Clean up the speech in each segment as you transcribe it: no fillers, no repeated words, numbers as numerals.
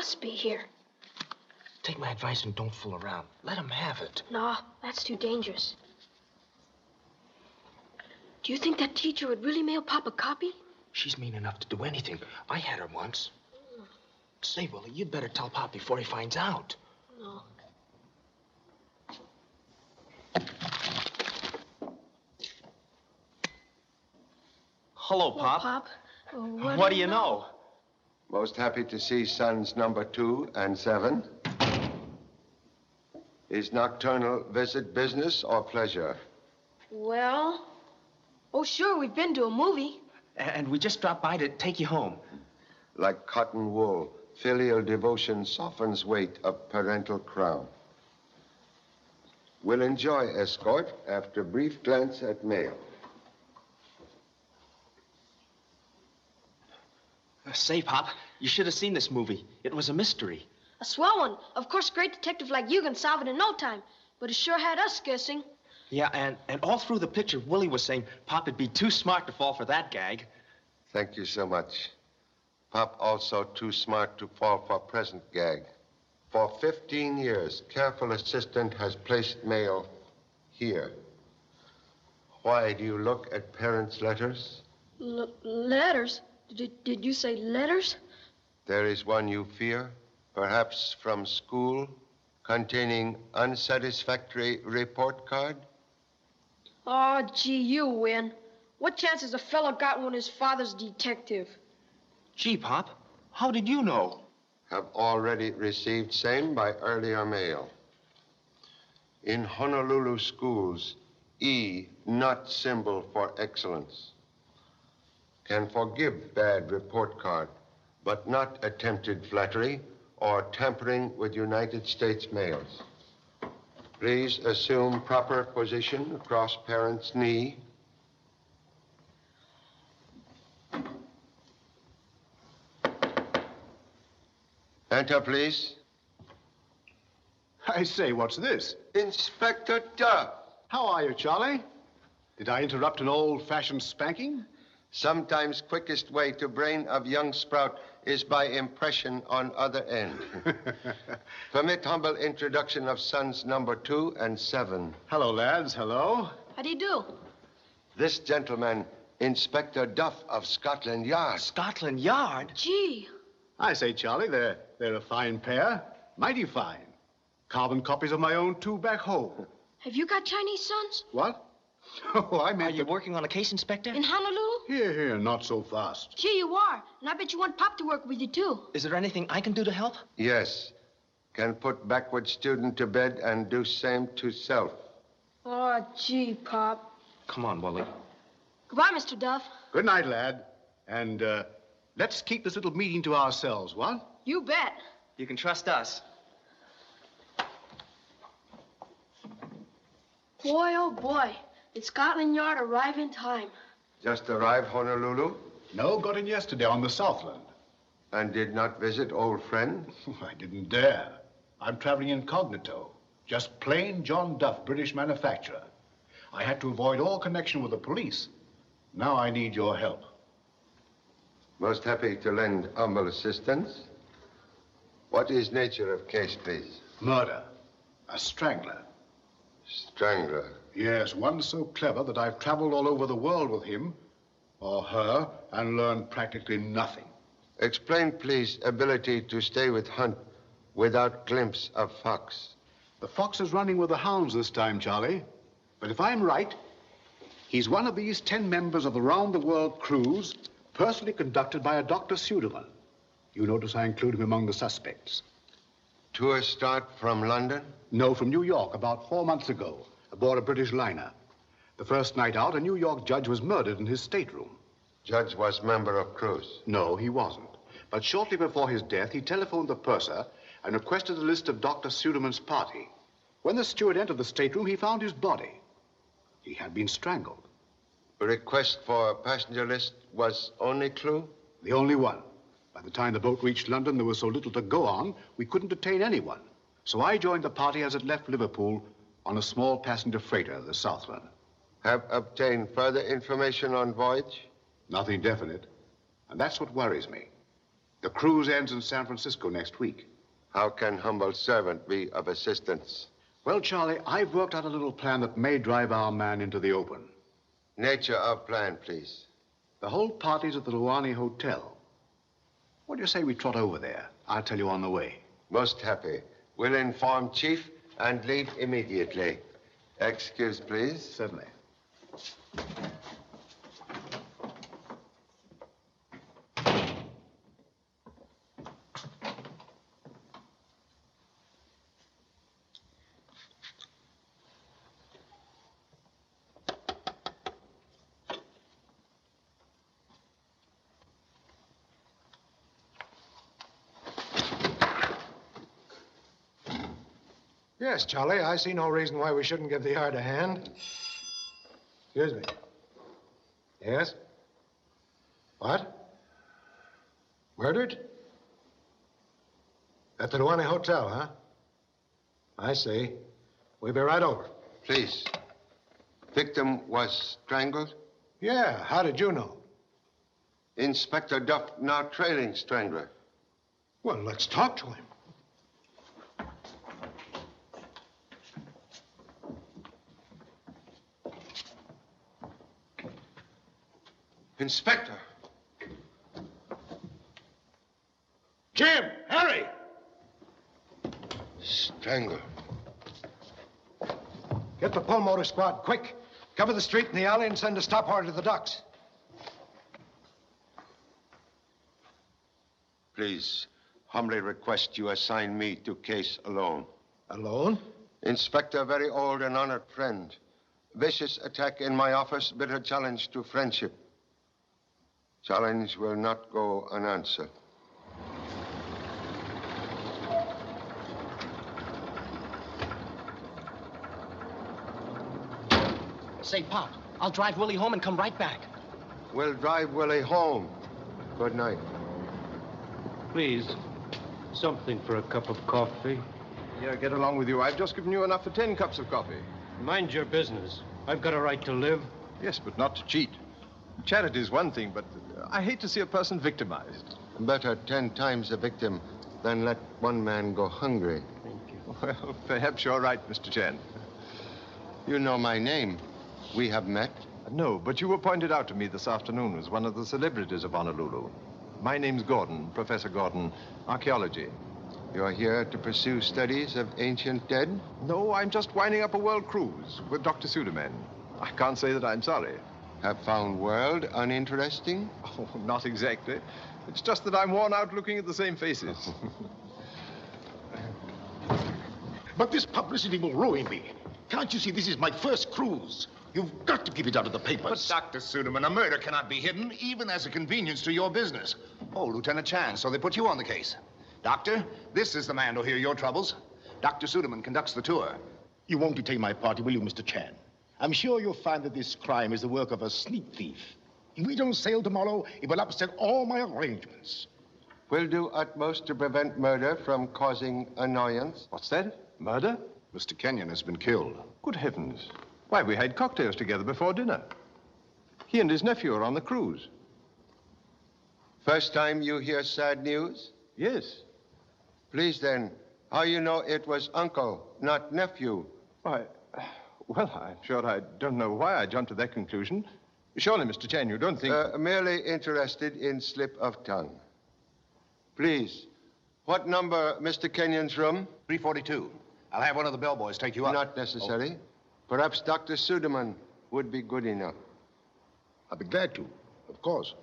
must be here. Take my advice and don't fool around. Let him have it. No, that's too dangerous. Do you think that teacher would really mail Pop a copy? She's mean enough to do anything. I had her once. Say, Willie, you'd better tell Pop before he finds out. No. Hello, Pop. Pop. What do you know? Most happy to see sons number 2 and 7. Is nocturnal visit business or pleasure? Well, oh, sure, we've been to a movie. And we just dropped by to take you home. Like cotton wool, filial devotion softens weight of parental crown. Will enjoy escort after brief glance at mail. Say, Pop, you should have seen this movie. It was a mystery. A swell one. Of course, a great detective like you can solve it in no time. But it sure had us guessing. Yeah, and all through the picture, Willie was saying Pop'd be too smart to fall for that gag. Thank you so much. Pop also too smart to fall for present gag. For 15 years, careful assistant has placed mail here. Why do you look at parents' letters? Letters? Did you say letters? There is one you fear, perhaps from school, containing unsatisfactory report card? Oh, gee, you win. What chance has a fellow got when his father's detective? Gee, Pop, how did you know? Have already received same by earlier mail. In Honolulu schools, E, not symbol for excellence. Can forgive bad report card, but not attempted flattery or tampering with United States mails. Please assume proper position across parent's knee. Enter, please. I say, what's this? Inspector Derr. How are you, Charlie? Did I interrupt an old-fashioned spanking? Sometimes quickest way to brain of young sprout is by impression on other end. Permit humble introduction of sons number 2 and 7. Hello, lads. Hello. How do you do? This gentleman, Inspector Duff of Scotland Yard. Scotland Yard? Gee. I say, Charlie, they're a fine pair. Mighty fine. Carbon copies of my own 2 back home. Have you got Chinese sons? What? Oh, I meant Are you working on a case, Inspector? In Honolulu? Here, not so fast. Gee, you are. And I bet you want Pop to work with you, too. Is there anything I can do to help? Yes. Can put backward student to bed and do same to self. Oh, gee, Pop. Come on, Willie. Goodbye, Mr. Duff. Good night, lad. And let's keep this little meeting to ourselves, what? You bet. You can trust us. Boy, oh, boy. Did Scotland Yard arrive in time? Just arrived Honolulu No, got in yesterday on the Southland. and did not visit old friend. I didn't dare. I'm traveling incognito. Just plain John Duff, British manufacturer. I had to avoid all connection with the police. Now I need your help. Most happy to lend humble assistance. What is nature of case, please? Murder. A strangler. Strangler. Yes, one so clever that I've traveled all over the world with him, or her, and learned practically nothing. Explain, please, ability to stay with hunt without glimpse of fox. The fox is running with the hounds this time, Charlie. But if I'm right, he's one of these 10 members of the round-the-world cruise, personally conducted by a Dr. Suderman. You notice I include him among the suspects. Tour start from London? No, from New York, about 4 months ago, aboard a British liner. The first night out, a New York judge was murdered in his stateroom. Judge was member of cruise. No, he wasn't. But shortly before his death, he telephoned the purser and requested a list of Dr. Suderman's party. When the steward entered the stateroom, he found his body. He had been strangled. A request for a passenger list was only clue? The only one. By the time the boat reached London, there was so little to go on, we couldn't detain anyone. So I joined the party as it left Liverpool on a small passenger freighter, the Southland. Have obtained further information on voyage? Nothing definite. And that's what worries me. The cruise ends in San Francisco next week. How can humble servant be of assistance? Well, Charlie, I've worked out a little plan that may drive our man into the open. Nature of plan, please. The whole party's at the Lowery Hotel. What do you say we trot over there? I'll tell you on the way. Most happy. Will inform Chief and leave immediately. Excuse, please. Certainly. Yes, Charlie, I see no reason why we shouldn't give the yard a hand. Excuse me. Yes? What? Murdered? At the Lowery Hotel, huh? I see. We'll be right over. Please. Victim was strangled? Yeah, how did you know? Inspector Duff now trailing strangler. Well, let's talk to him. Inspector. Jim, hurry! Strangled. Get the pull motor squad, quick. Cover the street and the alley and send a stop order to the docks. Please, humbly request you assign me to case alone. Alone? Inspector, very old and honored friend. Vicious attack in my office, bitter challenge to friendship. Challenge will not go unanswered. Say, Pop, I'll drive Willie home and come right back. We'll drive Willie home. Good night. Please, something for a cup of coffee. Yeah, get along with you. I've just given you enough for 10 cups of coffee. Mind your business. I've got a right to live. Yes, but not to cheat. Charity is one thing, but I hate to see a person victimized. Better 10 times a victim than let one man go hungry. Thank you. Well, perhaps you're right, Mr. Chen. You know my name. We have met. No, but you were pointed out to me this afternoon as one of the celebrities of Honolulu. My name's Gordon, Professor Gordon, archaeology. You're here to pursue studies of ancient dead? No, I'm just winding up a world cruise with Dr. Suderman. I can't say that I'm sorry. Have found world uninteresting? Oh, not exactly. It's just that I'm worn out looking at the same faces. But this publicity will ruin me. Can't you see this is my first cruise? You've got to keep it out of the papers. But, Dr. Suderman, a murder cannot be hidden, even as a convenience to your business. Oh, Lieutenant Chan, so they put you on the case. Doctor, this is the man to hear your troubles. Dr. Suderman conducts the tour. You won't detain my party, will you, Mr. Chan? I'm sure you'll find that this crime is the work of a sneak thief. If we don't sail tomorrow, it will upset all my arrangements. We'll do utmost to prevent murder from causing annoyance. What's that? Murder? Mr. Kenyon has been killed. Good heavens. Why, we had cocktails together before dinner. He and his nephew are on the cruise. First time you hear sad news? Yes. Please then, how you know it was uncle, not nephew? Why, well, I'm sure I don't know why I jumped to that conclusion. Surely, Mr. Chen, you don't think... Merely interested in slip of tongue. Please, what number Mr. Kenyon's room? 342. I'll have one of the bellboys take you up. Not necessary. Perhaps Dr. Suderman would be good enough. I'll be glad to, of course.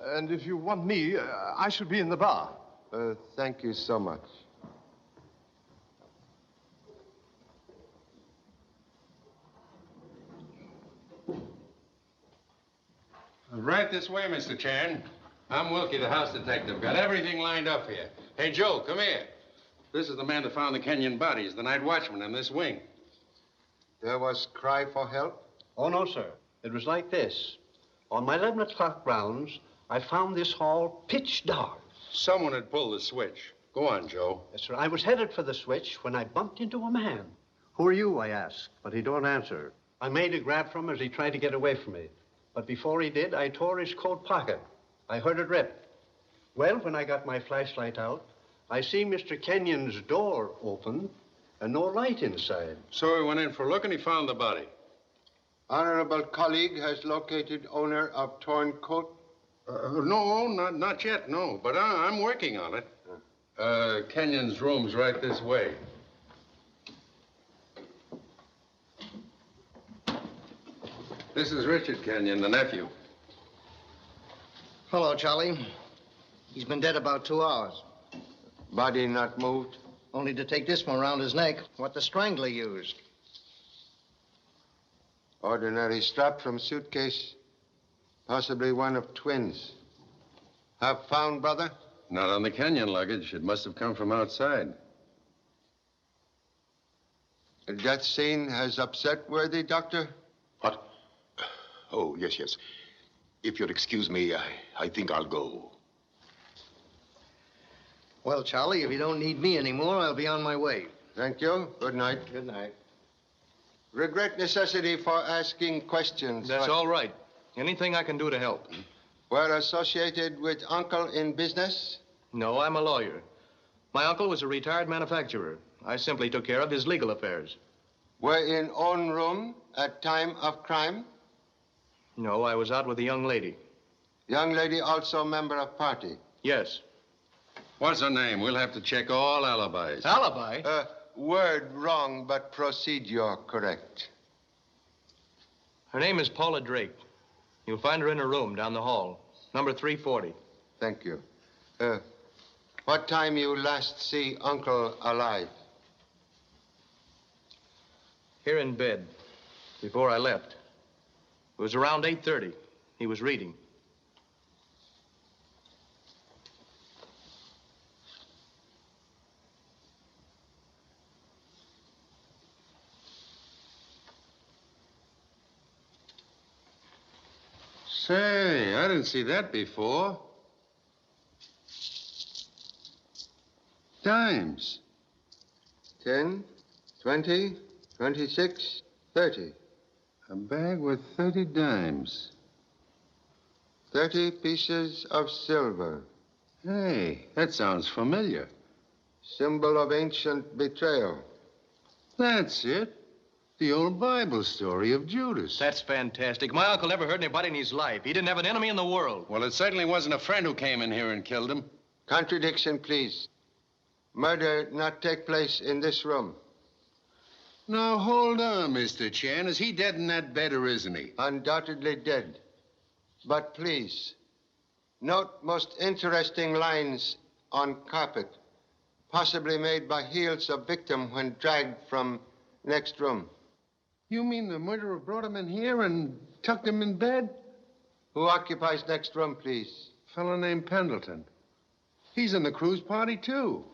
And if you want me, I should be in the bar. Thank you so much. Right this way, Mr. Chan. I'm Wilkie, the house detective. Got everything lined up here. Hey, Joe, come here. This is the man that found the Kenyon bodies, the night watchman in this wing. There was cry for help? Oh, no, sir. It was like this. On my 11 o'clock rounds, I found this hall pitch dark. Someone had pulled the switch. Go on, Joe. Yes, sir. I was headed for the switch when I bumped into a man. Who are you, I asked, but he don't answer. I made a grab from him as he tried to get away from me. But before he did, I tore his coat pocket. I heard it rip. Well, when I got my flashlight out, I see Mr. Kenyon's door open and no light inside. So he went in for a look and he found the body. Honorable colleague has located owner of torn coat. No, not yet, no. But I'm working on it. Kenyon's room's right this way. This is Richard Kenyon, the nephew. Hello, Charlie. He's been dead about 2 hours. Body not moved? Only to take this one around his neck, what the strangler used. Ordinary strap from suitcase. Possibly one of twins. Have found, brother? Not on the Kenyon luggage. It must have come from outside. The death scene has upset worthy, Doctor? What? Oh, yes, yes. If you'll excuse me, I think I'll go. Well, Charlie, if you don't need me anymore, I'll be on my way. Thank you. Good night. Good night. Regret necessity for asking questions. That's all right. Anything I can do to help. Were associated with uncle in business? No, I'm a lawyer. My uncle was a retired manufacturer. I simply took care of his legal affairs. Were in own room at time of crime? No, I was out with a young lady. Young lady also member of party? Yes. What's her name? We'll have to check all alibis. Alibi? Word wrong, but procedure correct. Her name is Paula Drake. You'll find her in her room down the hall, number 340. Thank you. What time you last see uncle alive? Here in bed, before I left. It was around 8:30. He was reading. Say, I didn't see that before. Dimes. 10, 20, 26, 30. A bag with 30 dimes. 30 pieces of silver. Hey, that sounds familiar. Symbol of ancient betrayal. That's it. The old Bible story of Judas. That's fantastic. My uncle never hurt anybody in his life. He didn't have an enemy in the world. Well, it certainly wasn't a friend who came in here and killed him. Contradiction, please. Murder not take place in this room. Now, hold on, Mr. Chan. Is he dead in that bed or isn't he? Undoubtedly dead. But please, note most interesting lines on carpet, possibly made by heels of victim when dragged from next room. You mean the murderer brought him in here and tucked him in bed? Who occupies next room, please? A fellow named Pendleton. He's in the cruise party, too.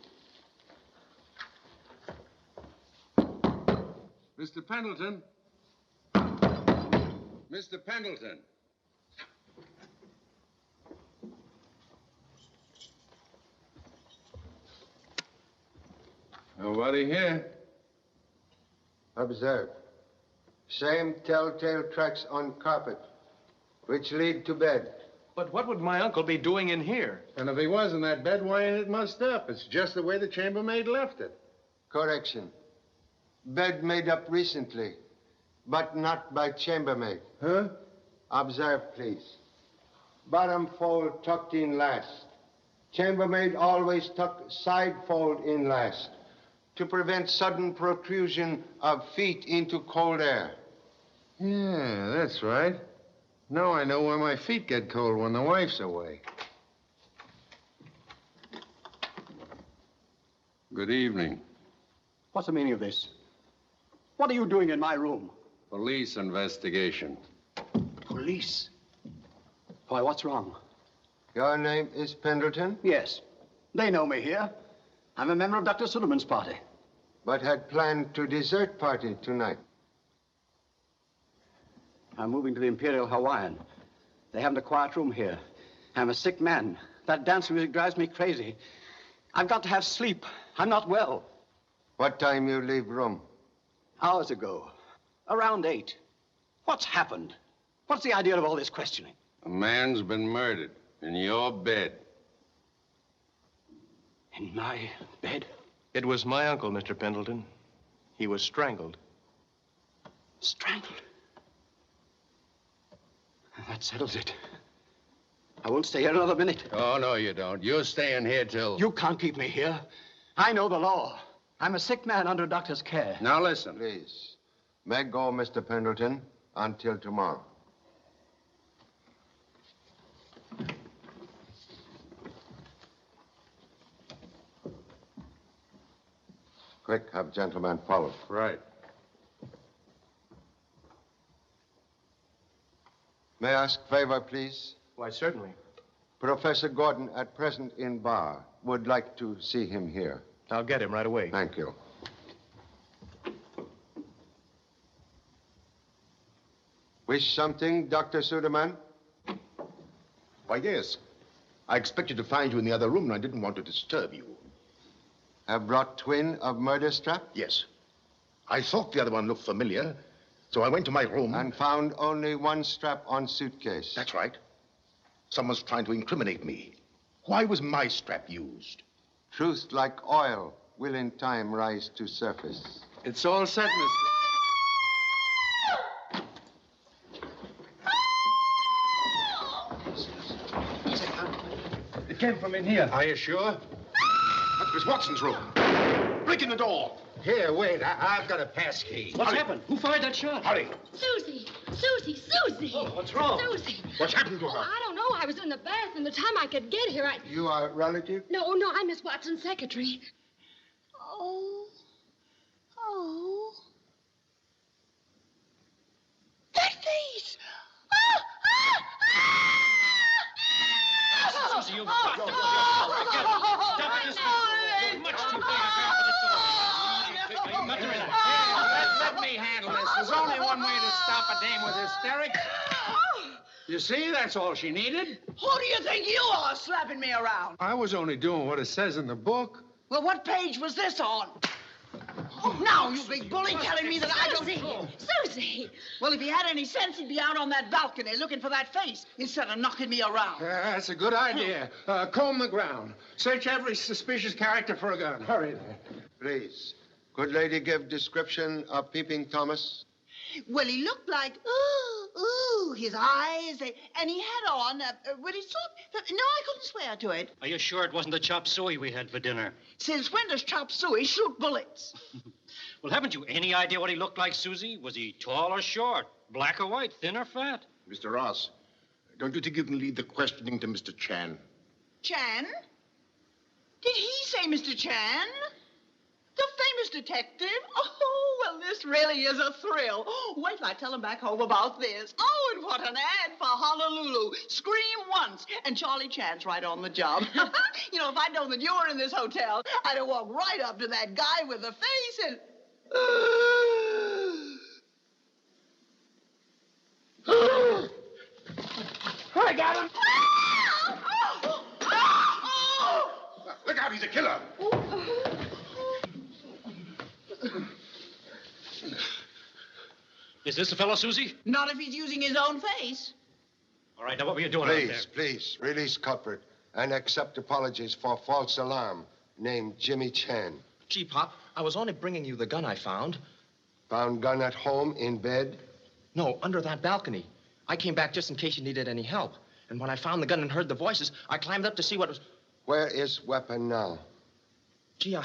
Mr. Pendleton. Mr. Pendleton. Nobody here. Observe. Same telltale tracks on carpet, which lead to bed. But what would my uncle be doing in here? And if he was in that bed, why ain't it mussed up? It's just the way the chambermaid left it. Correction. Bed made up recently, but not by chambermaid. Huh? Observe, please. Bottom fold tucked in last. Chambermaid always tuck side fold in last to prevent sudden protrusion of feet into cold air. Yeah, that's right. Now I know why my feet get cold when the wife's away. Good evening. What's the meaning of this? What are you doing in my room? Police investigation. Police? Why, what's wrong? Your name is Pendleton? Yes. They know me here. I'm a member of Dr. Suleiman's party. But had planned to desert party tonight. I'm moving to the Imperial Hawaiian. They haven't a quiet room here. I'm a sick man. That dance music drives me crazy. I've got to have sleep. I'm not well. What time you leave room? Hours ago. Around 8. What's happened? What's the idea of all this questioning? A man's been murdered in your bed. In my bed? It was my uncle, Mr. Pendleton. He was strangled. Strangled? That settles it. I won't stay here another minute. Oh, no, you don't. You're staying here till... You can't keep me here. I know the law. I'm a sick man under a doctor's care. Now listen. Please. May go, Mr. Pendleton, until tomorrow. Quick, have gentlemen follow. Right. May I ask favor, please? Why, certainly. Professor Gordon, at present in bar, would like to see him here. I'll get him right away. Thank you. Wish something, Dr. Suderman? Why, yes. I expected to find you in the other room, and I didn't want to disturb you. Have brought twin of murder strap? Yes. I thought the other one looked familiar, so I went to my room. And found only one strap on suitcase. That's right. Someone's trying to incriminate me. Why was my strap used? Truth, like oil, will in time rise to surface. It's all set, Mr. It came from in here. Are you sure? That was Watson's room. Break in the door. Here, wait. I've got a pass key. What's happened? Who fired that shot? Hurry. Susie! Susie! Susie! Oh, what's wrong? Susie! What's happened to her? I don't know. I was in the bath, and the time I could get here, You are a relative? No, I'm Miss Watson's secretary. Oh. Oh. That face! Susie, you've got to go. Stop this. You're much too big a girl for this sort of thing. Let me handle this. There's only one way to stop a dame with hysterics. You see, that's all she needed. Who do you think you are, slapping me around? I was only doing what it says in the book. Well, what page was this on? Oh, now, you big bully, telling me that I don't... Susie! Well, if he had any sense, he'd be out on that balcony looking for that face instead of knocking me around. That's a good idea. Comb the ground. Search every suspicious character for a gun. Hurry there. Please. Could lady give description of Peeping Thomas? Well, he looked like, his eyes, and he had on, no, I couldn't swear to it. Are you sure it wasn't the chop suey we had for dinner? Since when does chop suey shoot bullets? Well, haven't you any idea what he looked like, Susie? Was he tall or short? Black or white? Thin or fat? Mr. Ross, don't you think you can leave the questioning to Mr. Chan? Chan? Did he say Mr. Chan? The famous detective? Oh, well, this really is a thrill. Wait till I tell him back home about this. Oh, and what an ad for Honolulu. Scream once, and Charlie Chan's right on the job. You know, if I'd known that you were in this hotel, I'd have walked right up to that guy with the face and... I got him! Look out, he's a killer! Is this the fellow, Susie? Not if he's using his own face. All right, now what were you doing out there? Please, release culprit and accept apologies for false alarm. Named Jimmy Chan. Gee, Pop, I was only bringing you the gun I found. Found gun at home, in bed? No, under that balcony. I came back just in case you needed any help. And when I found the gun and heard the voices, I climbed up to see what was... Where is weapon now? Gee,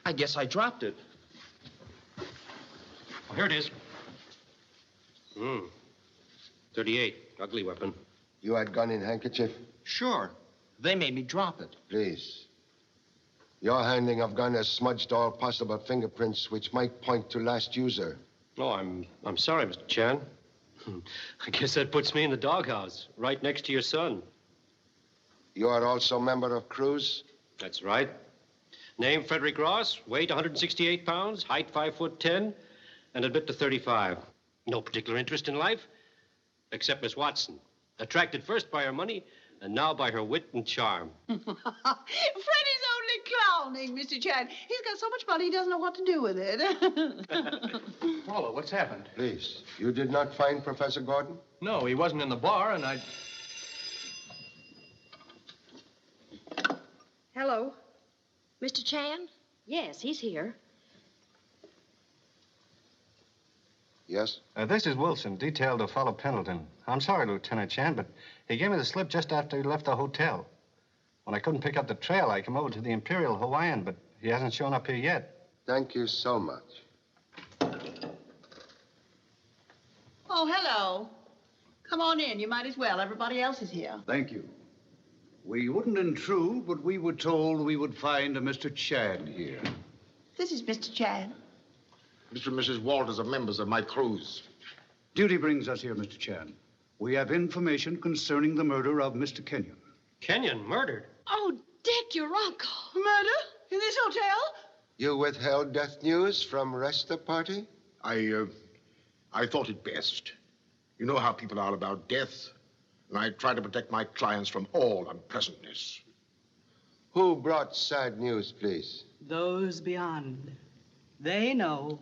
I guess I dropped it. Oh, here it is. 38. Ugly weapon. You had gun in handkerchief? Sure. They made me drop it. Please. Your handling of gun has smudged all possible fingerprints which might point to last user. Oh, I'm sorry, Mr. Chan. I guess that puts me in the doghouse, right next to your son. You are also member of crews? That's right. Name Frederick Ross, weight 168 pounds, height 5'10", and admit to 35. No particular interest in life, except Miss Watson. Attracted first by her money, and now by her wit and charm. Freddie's only clowning, Mr. Chan. He's got so much money he doesn't know what to do with it. Paula, what's happened? Please. You did not find Professor Gordon? No, he wasn't in the bar, and I... Hello. Mr. Chan? Yes, he's here. Yes? This is Wilson, detailed to follow Pendleton. I'm sorry, Lieutenant Chan, but he gave me the slip just after he left the hotel. When I couldn't pick up the trail, I came over to the Imperial Hawaiian, but he hasn't shown up here yet. Thank you so much. Oh, hello. Come on in. You might as well. Everybody else is here. Thank you. We wouldn't intrude, but we were told we would find a Mr. Chan here. This is Mr. Chan. Mr. and Mrs. Walters are members of my cruise. Duty brings us here, Mr. Chan. We have information concerning the murder of Mr. Kenyon. Kenyon murdered? Oh, Dick, your uncle. Murder? In this hotel? You withheld death news from rest of the party? I thought it best. You know how people are about death, and I try to protect my clients from all unpleasantness. Who brought sad news, please? Those beyond. They know.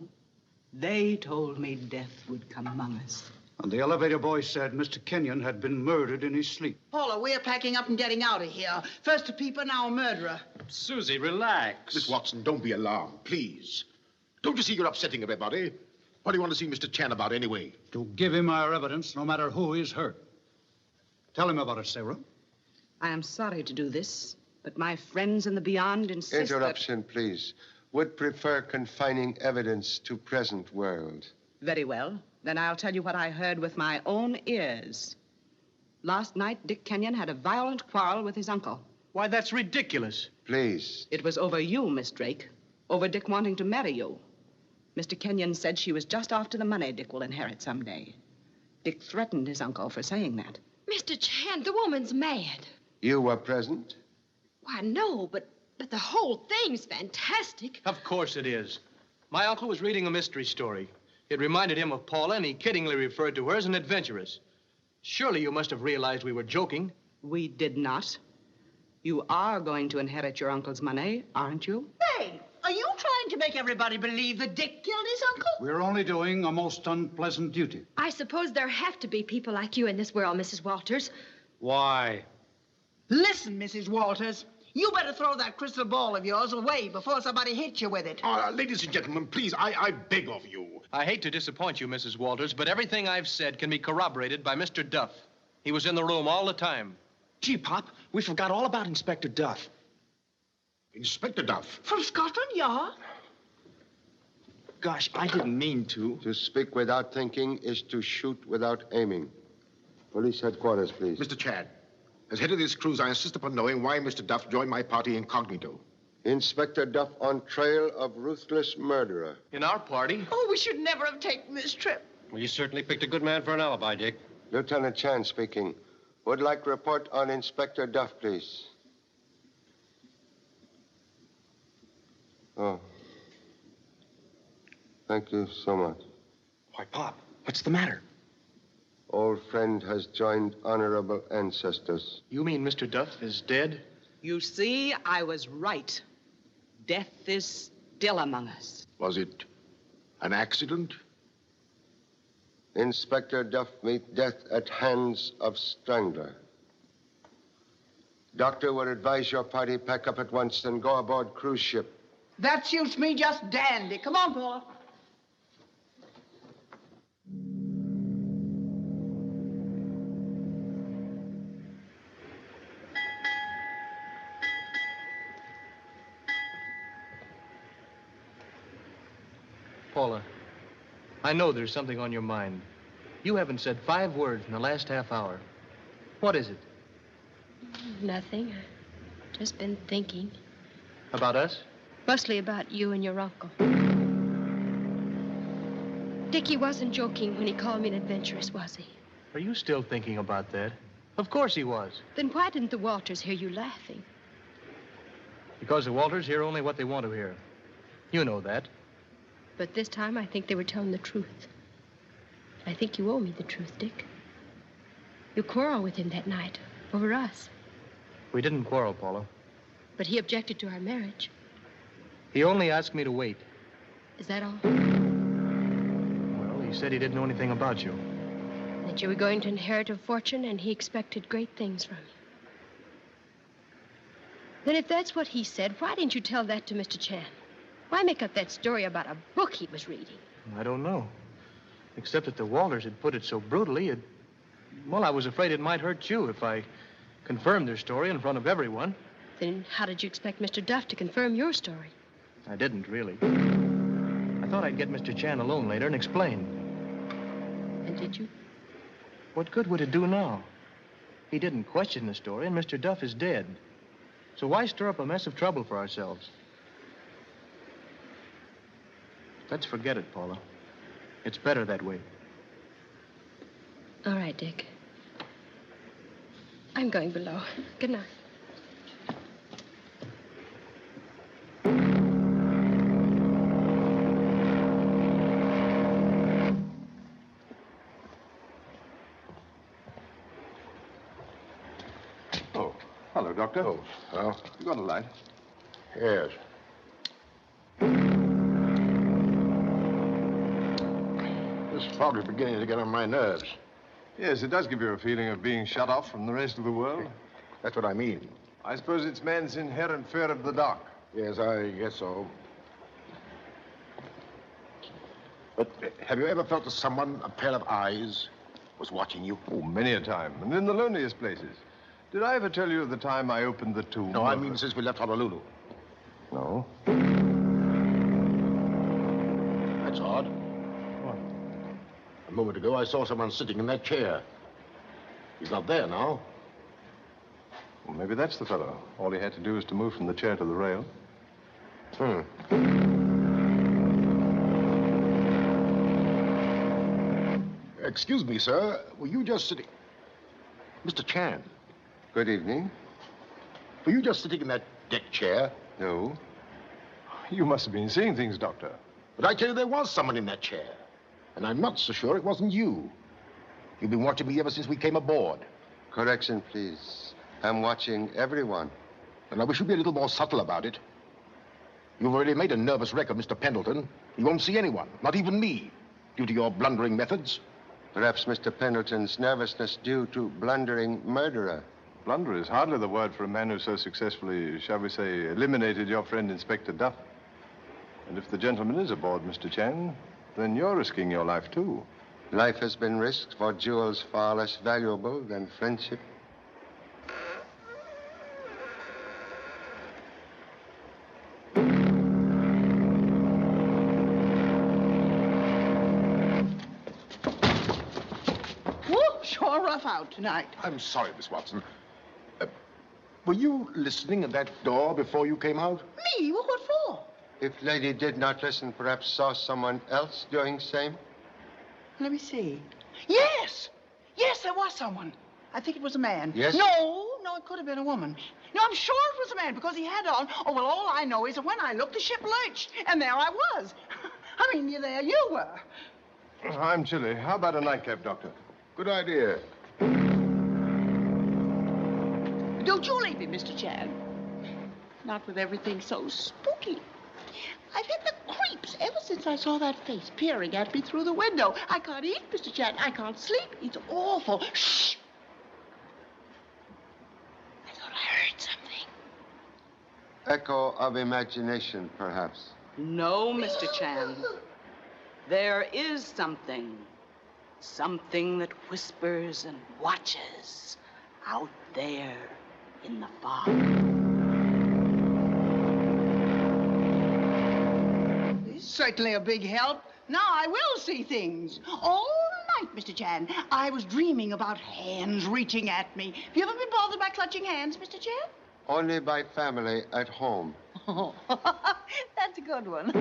They told me death would come among us. And the elevator boy said Mr. Kenyon had been murdered in his sleep. Paula, we're packing up and getting out of here. First a peeper, now a murderer. Susie, relax. Miss Watson, don't be alarmed, please. Don't you see you're upsetting everybody? What do you want to see Mr. Chan about anyway? To give him our evidence, no matter who is hurt. Tell him about it, Sarah. I am sorry to do this, but my friends in the beyond insist Interruption, please. Would prefer confining evidence to present world. Very well. Then I'll tell you what I heard with my own ears. Last night, Dick Kenyon had a violent quarrel with his uncle. Why, that's ridiculous. Please. It was over you, Miss Drake. Over Dick wanting to marry you. Mr. Kenyon said she was just after the money Dick will inherit someday. Dick threatened his uncle for saying that. Mr. Chan, the woman's mad. You were present? Why, no, but the whole thing's fantastic. Of course it is. My uncle was reading a mystery story. It reminded him of Paula, and he kiddingly referred to her as an adventuress. Surely you must have realized we were joking. We did not. You are going to inherit your uncle's money, aren't you? Hey, are you trying to make everybody believe that Dick killed his uncle? We're only doing a most unpleasant duty. I suppose there have to be people like you in this world, Mrs. Walters. Why? Listen, Mrs. Walters. You better throw that crystal ball of yours away before somebody hits you with it. Ladies and gentlemen, please, I beg of you. I hate to disappoint you, Mrs. Walters, but everything I've said can be corroborated by Mr. Duff. He was in the room all the time. Gee, Pop, we forgot all about Inspector Duff. Inspector Duff? From Scotland Yard? Gosh, I didn't mean to. To speak without thinking is to shoot without aiming. Police headquarters, please. Mr. Chad, as head of this cruise, I insist upon knowing why Mr. Duff joined my party incognito. Inspector Duff on trail of ruthless murderer. In our party? Oh, we should never have taken this trip. Well, you certainly picked a good man for an alibi, Dick. Lieutenant Chan speaking. Would like report on Inspector Duff, please. Oh. Thank you so much. Why, Pop, what's the matter? Old friend has joined honorable ancestors. You mean Mr. Duff is dead? You see, I was right. Death is still among us. Was it an accident? Inspector Duff meet death at hands of strangler. Doctor would advise your party pack up at once and go aboard cruise ship. That suits me just dandy. Come on, Paula. Paula, I know there's something on your mind. You haven't said 5 words in the last half hour. What is it? Nothing. I've just been thinking. About us? Mostly about you and your uncle. Dickie wasn't joking when he called me an adventuress, was he? Are you still thinking about that? Of course he was. Then why didn't the Walters hear you laughing? Because the Walters hear only what they want to hear. You know that. But this time, I think they were telling the truth. I think you owe me the truth, Dick. You quarreled with him that night over us. We didn't quarrel, Paula. But he objected to our marriage. He only asked me to wait. Is that all? Well, he said he didn't know anything about you. That you were going to inherit a fortune and he expected great things from you. Then if that's what he said, why didn't you tell that to Mr. Chan? Why make up that story about a book he was reading? I don't know. Except that the Walters had put it so brutally, well, I was afraid it might hurt you if I confirmed their story in front of everyone. Then how did you expect Mr. Duff to confirm your story? I didn't, really. I thought I'd get Mr. Chan alone later and explain. And did you? What good would it do now? He didn't question the story, and Mr. Duff is dead. So why stir up a mess of trouble for ourselves? Let's forget it, Paula. It's better that way. All right, Dick. I'm going below. Good night. Oh, hello, Doctor. Oh, well. You got a light? Yes. This fog is beginning to get on my nerves. Yes, it does give you a feeling of being shut off from the rest of the world. That's what I mean. I suppose it's man's inherent fear of the dark. Yes, I guess so. But have you ever felt that someone, a pair of eyes, was watching you? Oh, many a time, and in the loneliest places. Did I ever tell you of the time I opened the tomb? No, I mean since we left Honolulu. No. That's odd. What? A moment ago, I saw someone sitting in that chair. He's not there now. Well, maybe that's the fellow. All he had to do was to move from the chair to the rail. Excuse me, sir. Were you just sitting... Mr. Chan. Good evening. Were you just sitting in that deck chair? No. You must have been seeing things, Doctor. But I tell you, there was someone in that chair. And I'm not so sure it wasn't you. You've been watching me ever since we came aboard. Correction, please. I'm watching everyone. And I wish you'd be a little more subtle about it. You've already made a nervous wreck of Mr. Pendleton. You won't see anyone, not even me, due to your blundering methods. Perhaps Mr. Pendleton's nervousness due to blundering murderer. Blunder is hardly the word for a man who so successfully, shall we say, eliminated your friend Inspector Duff. And if the gentleman is aboard, Mr. Chan, then you're risking your life, too. Life has been risked for jewels far less valuable than friendship. Sure rough out tonight. I'm sorry, Miss Watson. Were you listening at that door before you came out? Me? What for? If lady did not listen, perhaps saw someone else doing same? Let me see. Yes! Yes, there was someone. I think it was a man. Yes? No, it could have been a woman. No, I'm sure it was a man because he had on... Oh, well, all I know is that when I looked, the ship lurched. And there I was. I mean, there you were. I'm chilly. How about a nightcap, Doctor? Good idea. Don't you leave me, Mr. Chan. Not with everything so spooky. I've had the creeps ever since I saw that face peering at me through the window. I can't eat, Mr. Chan. I can't sleep. It's awful. Shh! I thought I heard something. Echo of imagination, perhaps. No, Mr. Chan. There is something. Something that whispers and watches out there in the fog. This is certainly a big help. Now I will see things. All night, Mr. Chan, I was dreaming about hands reaching at me. Have you ever been bothered by clutching hands, Mr. Chan? Only by family at home. Oh, that's a good one.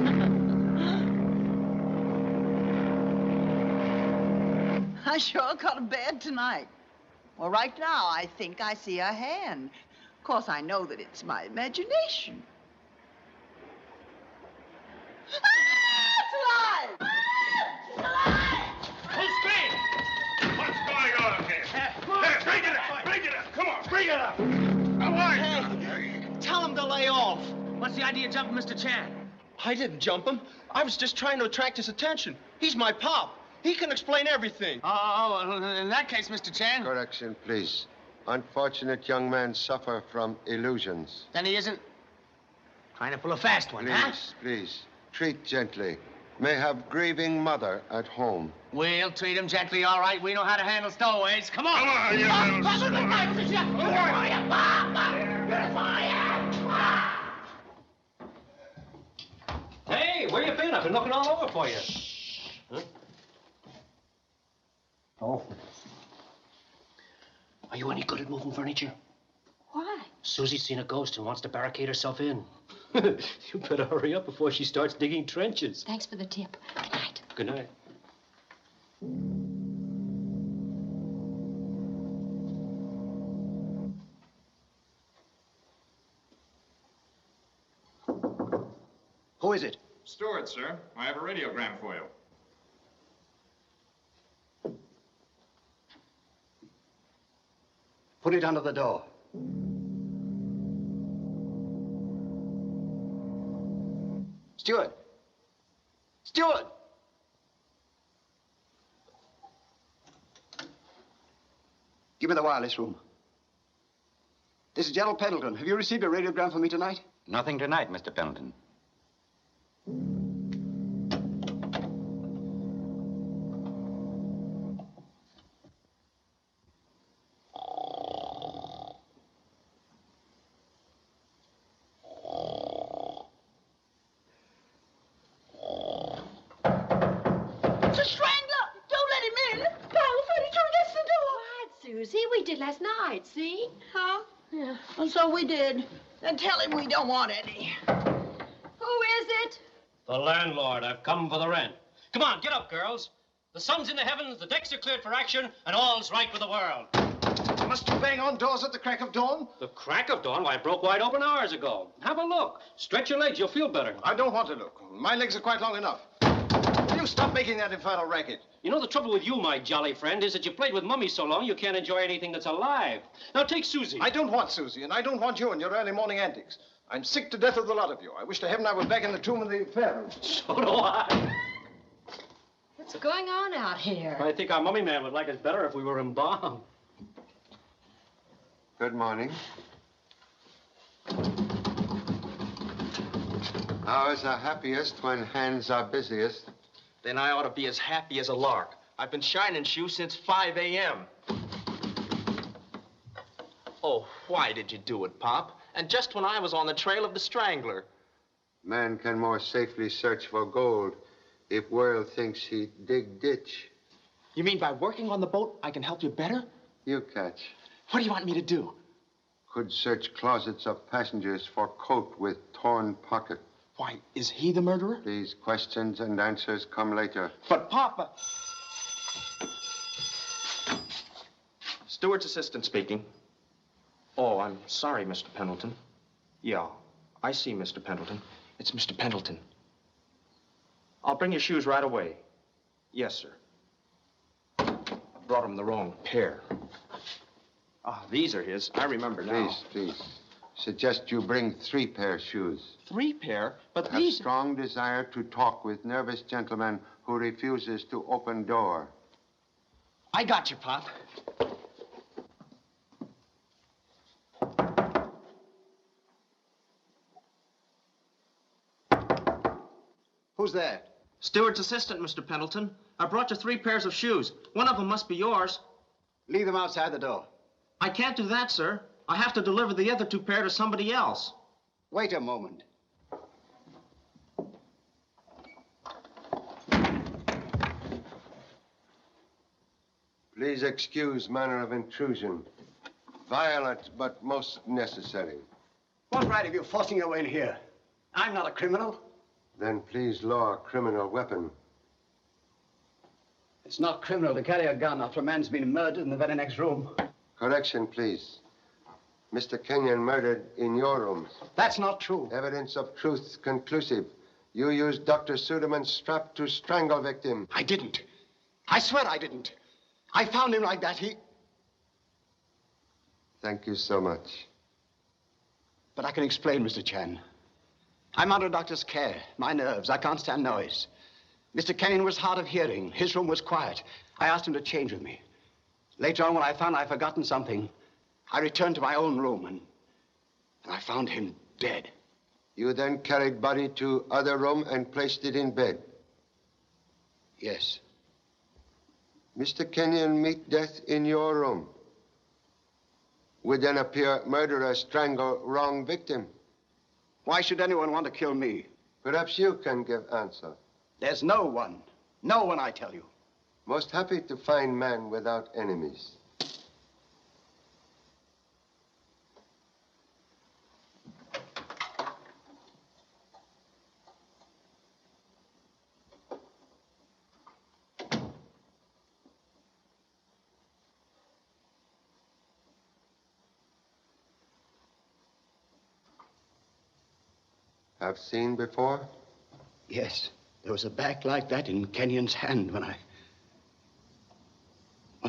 I sure got a bed tonight. Well, right now, I think I see a hand. Of course, I know that it's my imagination. Ah, it's alive! Ah, it's alive! Who's screaming? What's going on here? Here, bring it up! Bring it up! Come on, bring it up! How are you? Hey, tell him to lay off. What's the idea of jumping Mr. Chan? I didn't jump him. I was just trying to attract his attention. He's my pop. He can explain everything. Oh, in that case, Mr. Chan. Correction, please. Unfortunate young men suffer from illusions. Then he isn't trying to pull a fast one, huh? Please, treat gently. May have grieving mother at home. We'll treat him gently, all right. We know how to handle stowaways. Come on. Come on, you Hey, where you been? I've been looking all over for you. Huh? Oh. Are you any good at moving furniture? Why? Susie's seen a ghost and wants to barricade herself in. You better hurry up before she starts digging trenches. Thanks for the tip. Good night. Good night. Who is it? Stewart, sir. I have a radiogram for you. Put it under the door. Stewart! Stewart! Give me the wireless room. This is General Pendleton. Have you received a radiogram for me tonight? Nothing tonight, Mr. Pendleton. Last night, see? Huh? Yeah. And so we did. Then tell him we don't want any. Who is it? The landlord. I've come for the rent. Come on, get up, girls. The sun's in the heavens, the decks are cleared for action, and all's right with the world. Must you bang on doors at the crack of dawn? The crack of dawn? Why, it broke wide open hours ago. Have a look. Stretch your legs, you'll feel better. I don't want to look. My legs are quite long enough. Will you stop making that infernal racket? You know, the trouble with you, my jolly friend, is that you played with Mummy so long you can't enjoy anything that's alive. Now, take Susie. I don't want Susie, and I don't want you and your early morning antics. I'm sick to death of the lot of you. I wish to heaven I was back in the tomb of the Pharaohs. So do I. What's going on out here? I think our Mummy man would like us better if we were embalmed. Good morning. Hours are happiest when hands are busiest. Then I ought to be as happy as a lark. I've been shining shoes since 5 a.m. Oh, why did you do it, Pop? And just when I was on the trail of the strangler. Man can more safely search for gold if world thinks he dig ditch. You mean by working on the boat, I can help you better? You catch. What do you want me to do? Could search closets of passengers for coat with torn pocket. Why, is he the murderer? Please, questions and answers come later. But, Papa... Stewart's assistant speaking. Oh, I'm sorry, Mr. Pendleton. Yeah, I see, Mr. Pendleton. It's Mr. Pendleton. I'll bring your shoes right away. Yes, sir. I brought him the wrong pair. Ah, these are his. I remember now. Please. Suggest you bring 3 pair shoes. 3 pair? But have these... strong desire to talk with nervous gentleman who refuses to open door. I got you, Pop. Who's there? Stewart's assistant, Mr. Pendleton. I brought you 3 pairs of shoes. One of them must be yours. Leave them outside the door. I can't do that, sir. I have to deliver the other 2 pair to somebody else. Wait a moment. Please excuse manner of intrusion. Violent, but most necessary. What right have you forcing your way in here? I'm not a criminal. Then please lower criminal weapon. It's not criminal to carry a gun after a man's been murdered in the very next room. Correction, please. Mr. Kenyon murdered in your room. That's not true. Evidence of truth conclusive. You used Dr. Suderman's strap to strangle victim. I didn't. I swear I didn't. I found him like that. Thank you so much. But I can explain, Mr. Chan. I'm under a doctor's care. My nerves. I can't stand noise. Mr. Kenyon was hard of hearing. His room was quiet. I asked him to change with me. Later on, when I found I'd forgotten something, I returned to my own room and I found him dead. You then carried body to other room and placed it in bed? Yes. Mr. Kenyon meet death in your room. Would then appear murderer strangle wrong victim. Why should anyone want to kill me? Perhaps you can give answer. There's no one. No one, I tell you. Most happy to find man without enemies. Have seen before? Yes. There was a back like that in Kenyon's hand when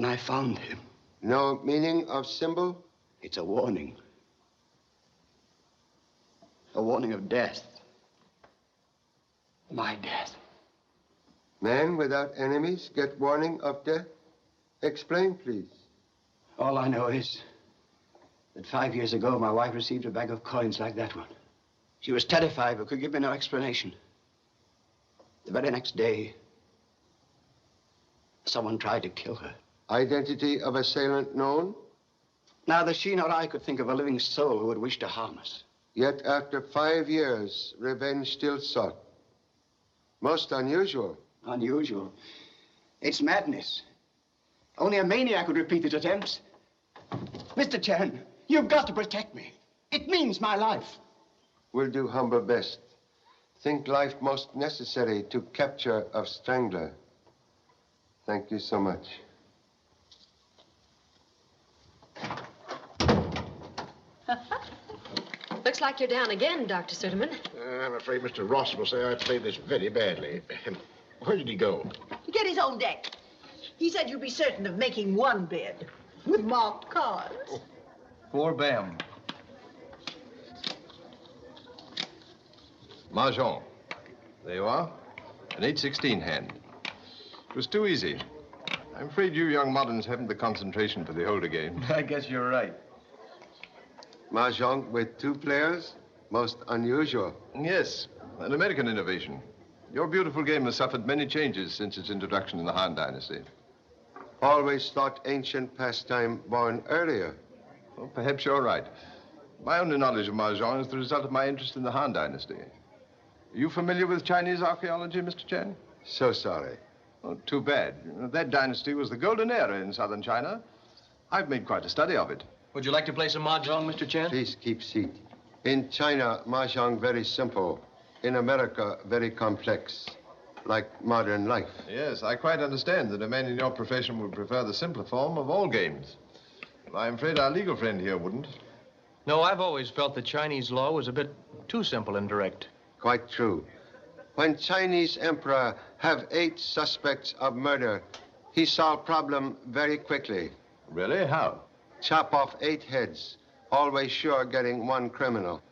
I found him. No meaning of symbol? It's a warning. A warning of death. My death. Men without enemies get warning of death? Explain, please. All I know is that 5 years ago, my wife received a bag of coins like that one. She was terrified but could give me no explanation. The very next day, someone tried to kill her. Identity of assailant known? Neither she nor I could think of a living soul who would wish to harm us. Yet after 5 years, revenge still sought. Most unusual. Unusual? It's madness. Only a maniac would repeat his attempts. Mr. Chan, you've got to protect me. It means my life. Will do humble best. Think life most necessary to capture of strangler. Thank you so much. Looks like you're down again, Dr. Suderman. I'm afraid Mr. Ross will say I played this very badly. Where did he go? To get his own deck. He said you'd be certain of making one bid with marked cards. Poor Bam. Mahjong. There you are. An 8-16 hand. It was too easy. I'm afraid you young moderns haven't the concentration for the older game. I guess you're right. Mahjong with 2 players? Most unusual. Yes, an American innovation. Your beautiful game has suffered many changes since its introduction in the Han Dynasty. Always thought ancient pastime born earlier. Well, perhaps you're right. My only knowledge of Mahjong is the result of my interest in the Han Dynasty. Are you familiar with Chinese archaeology, Mr. Chen? So sorry. Oh, too bad. That dynasty was the golden era in southern China. I've made quite a study of it. Would you like to play some Mahjong, Mr. Chen? Please keep seat. In China, Mahjong very simple. In America, very complex. Like modern life. Yes, I quite understand that a man in your profession would prefer the simpler form of all games. I'm afraid our legal friend here wouldn't. No, I've always felt that Chinese law was a bit too simple and direct. Quite true. When Chinese emperor have 8 suspects of murder, he solved problem very quickly. Really? How? Chop off 8 heads. Always sure getting 1 criminal.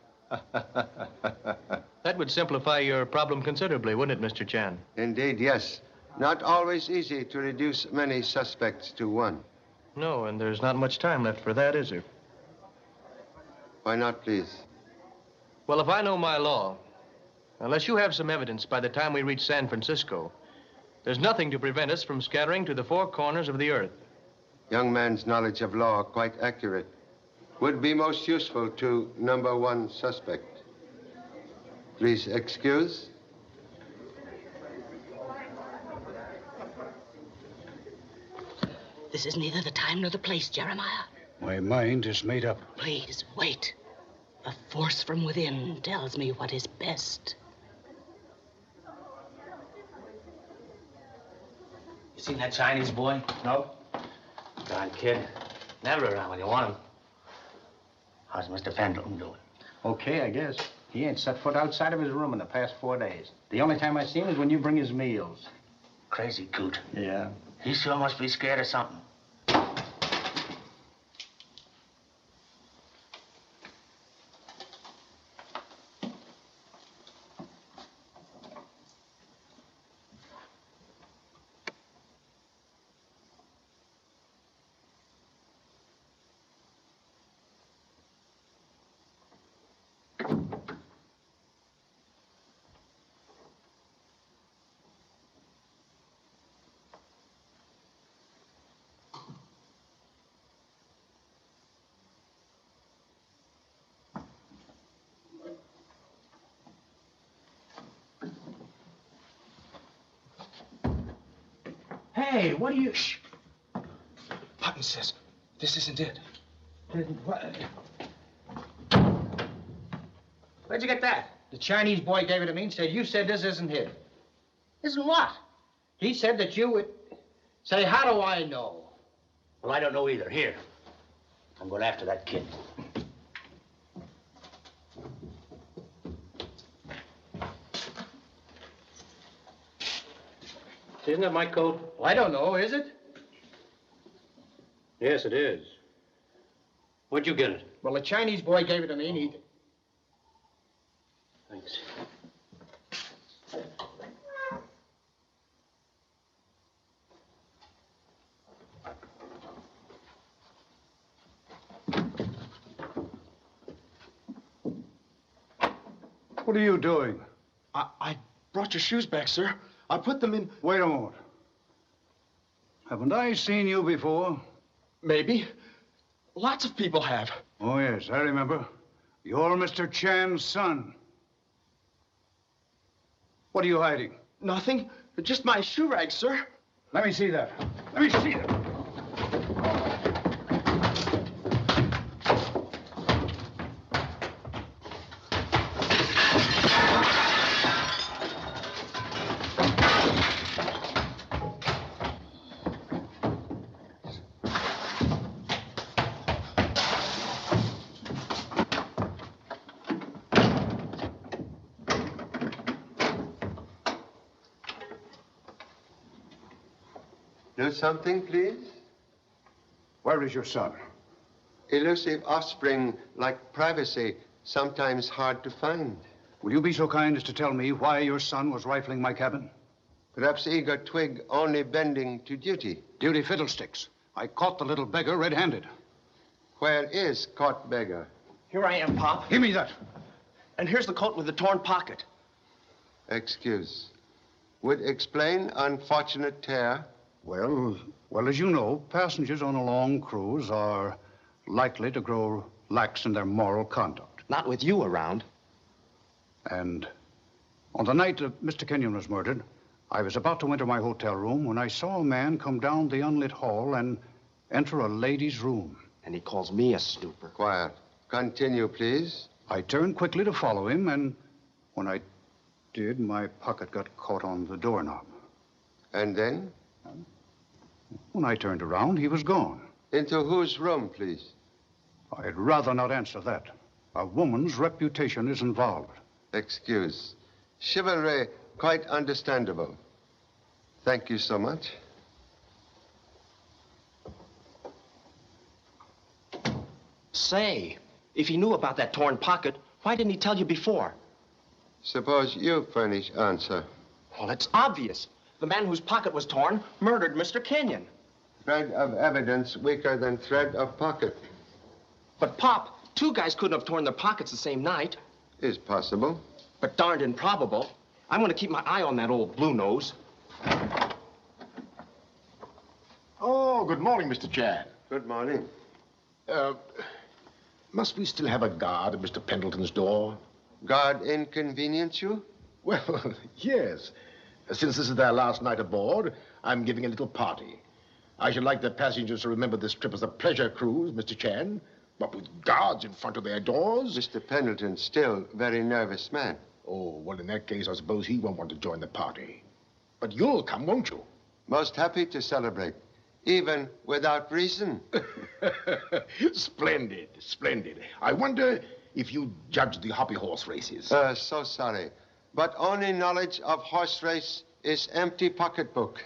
That would simplify your problem considerably, wouldn't it, Mr. Chan? Indeed, yes. Not always easy to reduce many suspects to 1. No, and there's not much time left for that, is there? Why not, please? Well, if I know my law, unless you have some evidence by the time we reach San Francisco, there's nothing to prevent us from scattering to the 4 corners of the earth. Young man's knowledge of law quite accurate. Would be most useful to number 1 suspect. Please excuse. This is neither the time nor the place, Jeremiah. My mind is made up. Please, wait. A force from within tells me what is best. You seen that Chinese boy? No. Darn kid. Never around when you want him. How's Mr. Pendleton doing? Okay, I guess. He ain't set foot outside of his room in the past 4 days. The only time I see him is when you bring his meals. Crazy coot. Yeah. He sure must be scared of something. Hey, what are you... Shh. Putnam says this isn't it. Where'd you get that? The Chinese boy gave it to me and said you said this isn't it. Isn't what? He said that you would... Say, how do I know? Well, I don't know either. Here. I'm going after that kid. Isn't that my coat? Well, I don't know, is it? Yes, it is. Where'd you get it? Well, the Chinese boy gave it to me and he... Thanks. What are you doing? I brought your shoes back, sir. I put them in... Wait a moment. Haven't I seen you before? Maybe. Lots of people have. Oh, yes, I remember. You're Mr. Chan's son. What are you hiding? Nothing. Just my shoe rags, sir. Let me see that. Let me see that. Do something, please. Where is your son? Elusive offspring, like privacy, sometimes hard to find. Will you be so kind as to tell me why your son was rifling my cabin? Perhaps eager twig only bending to duty. Duty fiddlesticks. I caught the little beggar red-handed. Where is caught beggar? Here I am, Pop. Give me that. And here's the coat with the torn pocket. Excuse. Would explain unfortunate tear. Well, as you know, passengers on a long cruise are likely to grow lax in their moral conduct. Not with you around. And on the night that Mr. Kenyon was murdered, I was about to enter my hotel room when I saw a man come down the unlit hall and enter a lady's room. And he calls me a snooper. Quiet. Continue, please. I turned quickly to follow him, and when I did, my pocket got caught on the doorknob. And then? When I turned around, he was gone. Into whose room, please? I'd rather not answer that. A woman's reputation is involved. Excuse. Chivalry, quite understandable. Thank you so much. Say, if he knew about that torn pocket, why didn't he tell you before? Suppose you furnish answer. Well, it's obvious. The man whose pocket was torn murdered Mr. Kenyon. Thread of evidence weaker than thread of pocket. But, Pop, two guys couldn't have torn their pockets the same night. Is possible. But darned improbable. I'm going to keep my eye on that old blue nose. Oh, good morning, Mr. Chan. Good morning. Must we still have a guard at Mr. Pendleton's door? Guard inconvenience you? Well, yes. Since this is their last night aboard, I'm giving a little party. I should like the passengers to remember this trip as a pleasure cruise, Mr. Chan, but with guards in front of their doors. Mr. Pendleton, still very nervous man. Oh, well, in that case, I suppose he won't want to join the party. But you'll come, won't you? Most happy to celebrate, even without reason. Splendid, splendid. I wonder if you judge the hobby horse races. So sorry. But only knowledge of horse race is empty pocketbook.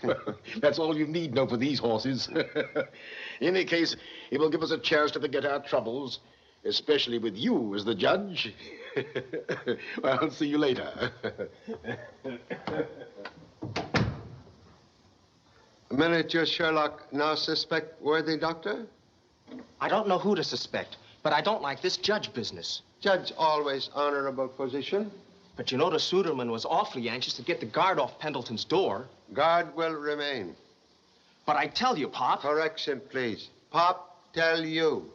That's all you need know for these horses. In any case, it will give us a chance to forget our troubles, especially with you as the judge. Well, I'll see you later. Miniature Sherlock now suspect worthy doctor? I don't know who to suspect, but I don't like this judge business. Judge always honorable position. But you know the Suderman was awfully anxious to get the guard off Pendleton's door. Guard will remain. But I tell you, Pop... Correction, please. Pop, tell you.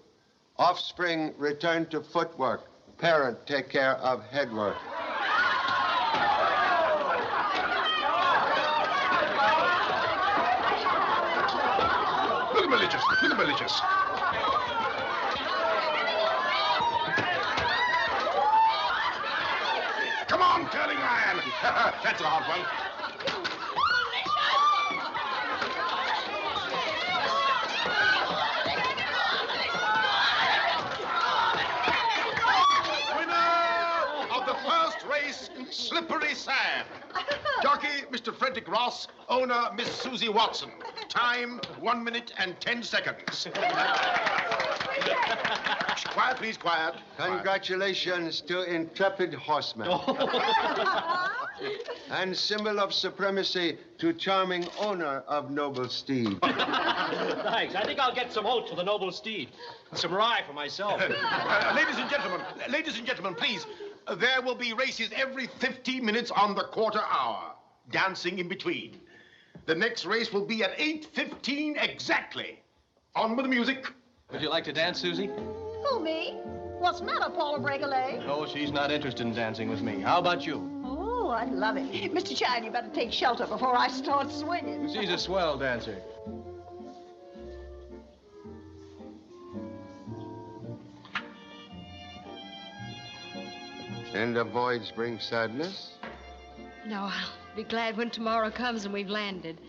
Offspring return to footwork. Parent take care of headwork. malicious. Look at malicious. Come on, curling iron. That's a hard one. Race, slippery sand. Jockey, Mr. Frederick Ross. Owner, Miss Susie Watson. Time, 1 minute and 10 seconds. Quiet, please, quiet. Congratulations to intrepid horseman. And symbol of supremacy to charming owner of noble steed. Thanks. I think I'll get some oats for the noble steed. Some rye for myself. Ladies and gentlemen, please. There will be races every 50 minutes on the quarter hour. Dancing in between. The next race will be at 8:15 exactly. On with the music. Would you like to dance, Susie? Who, me? What's the matter, Paula Break a leg? No, she's not interested in dancing with me. How about you? Oh, I'd love it. Mr. Chine, you better take shelter before I start swinging. She's a swell dancer. And the voyage brings sadness? No, I'll be glad when tomorrow comes and we've landed.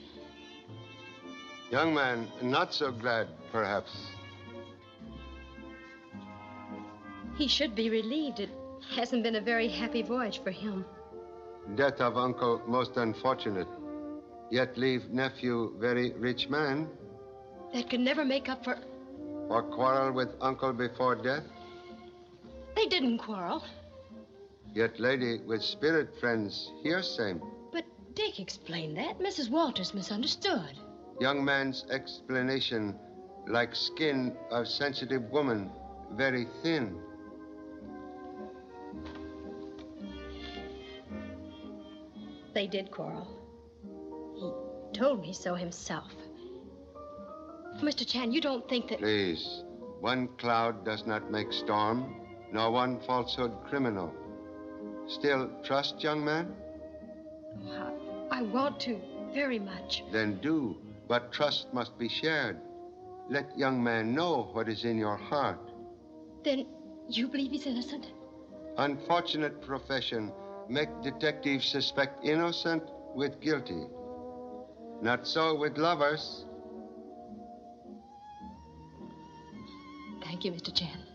Young man, not so glad, perhaps. He should be relieved. It hasn't been a very happy voyage for him. Death of uncle most unfortunate. Yet leave nephew very rich man. That could never make up for... Or quarrel with uncle before death. They didn't quarrel. Yet lady with spirit friends here same. But Dick explained that. Mrs. Walters misunderstood. Young man's explanation like skin of sensitive woman, very thin. They did quarrel. He told me so himself. Mr. Chan, you don't think that... Please, one cloud does not make storm, nor one falsehood criminal. Still trust, young man? Oh, I want to, very much. Then do, but trust must be shared. Let young man know what is in your heart. Then you believe he's innocent? Unfortunate profession, make detectives suspect innocent with guilty. Not so with lovers. Thank you, Mr. Chan.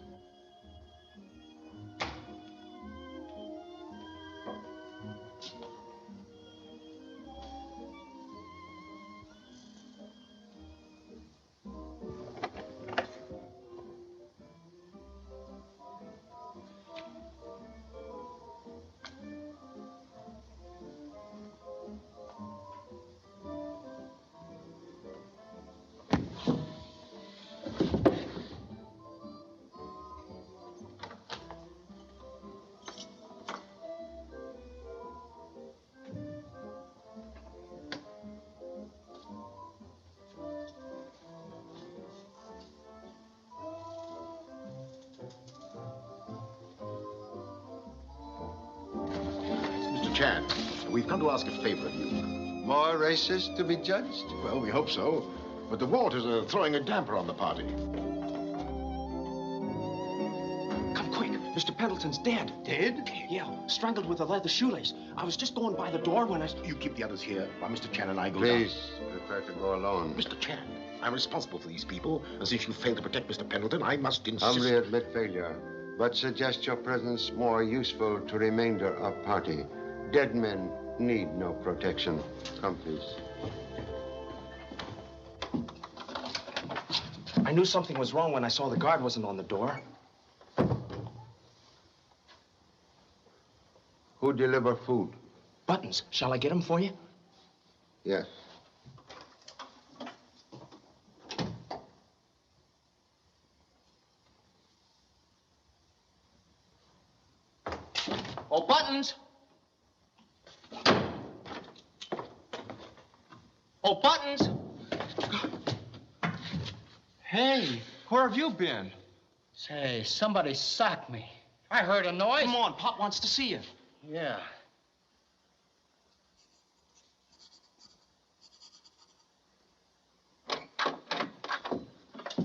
Chan, we've come to ask a favor of you. More races to be judged? Well, we hope so. But the waters are throwing a damper on the party. Come quick. Mr. Pendleton's dead. Dead? Yeah, strangled with a leather shoelace. I was just going by the door when I... You keep the others here while Mr. Chan and I go Please, down. prefer to go alone. Mr. Chan, I'm responsible for these people. And since you failed to protect Mr. Pendleton, I must insist... Humbly admit failure, but suggest your presence more useful to remainder of party. Dead men need no protection. Come, please. I knew something was wrong when I saw the guard wasn't on the door. Who deliver food? Buttons. Shall I get them for you? Yes. Oh, Buttons! Oh, Buttons! Hey, where have you been? Say, somebody socked me. I heard a noise. Come on, Pop wants to see you. Yeah.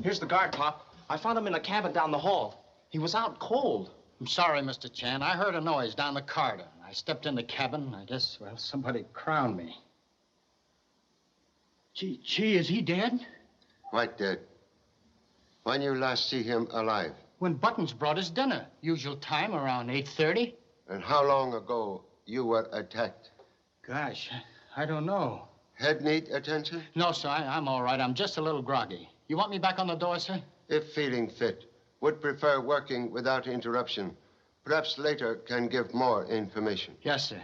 Here's the guard, Pop. I found him in a cabin down the hall. He was out cold. I'm sorry, Mr. Chan. I heard a noise down the corridor. I stepped in the cabin. I guess, well, somebody crowned me. Gee, is he dead? Quite dead. When you last see him alive? When Buttons brought us dinner. Usual time, around 8:30. And how long ago you were attacked? Gosh, I don't know. Head need attention? No, sir, I'm all right. I'm just a little groggy. You want me back on the door, sir? If feeling fit. Would prefer working without interruption. Perhaps later can give more information. Yes, sir.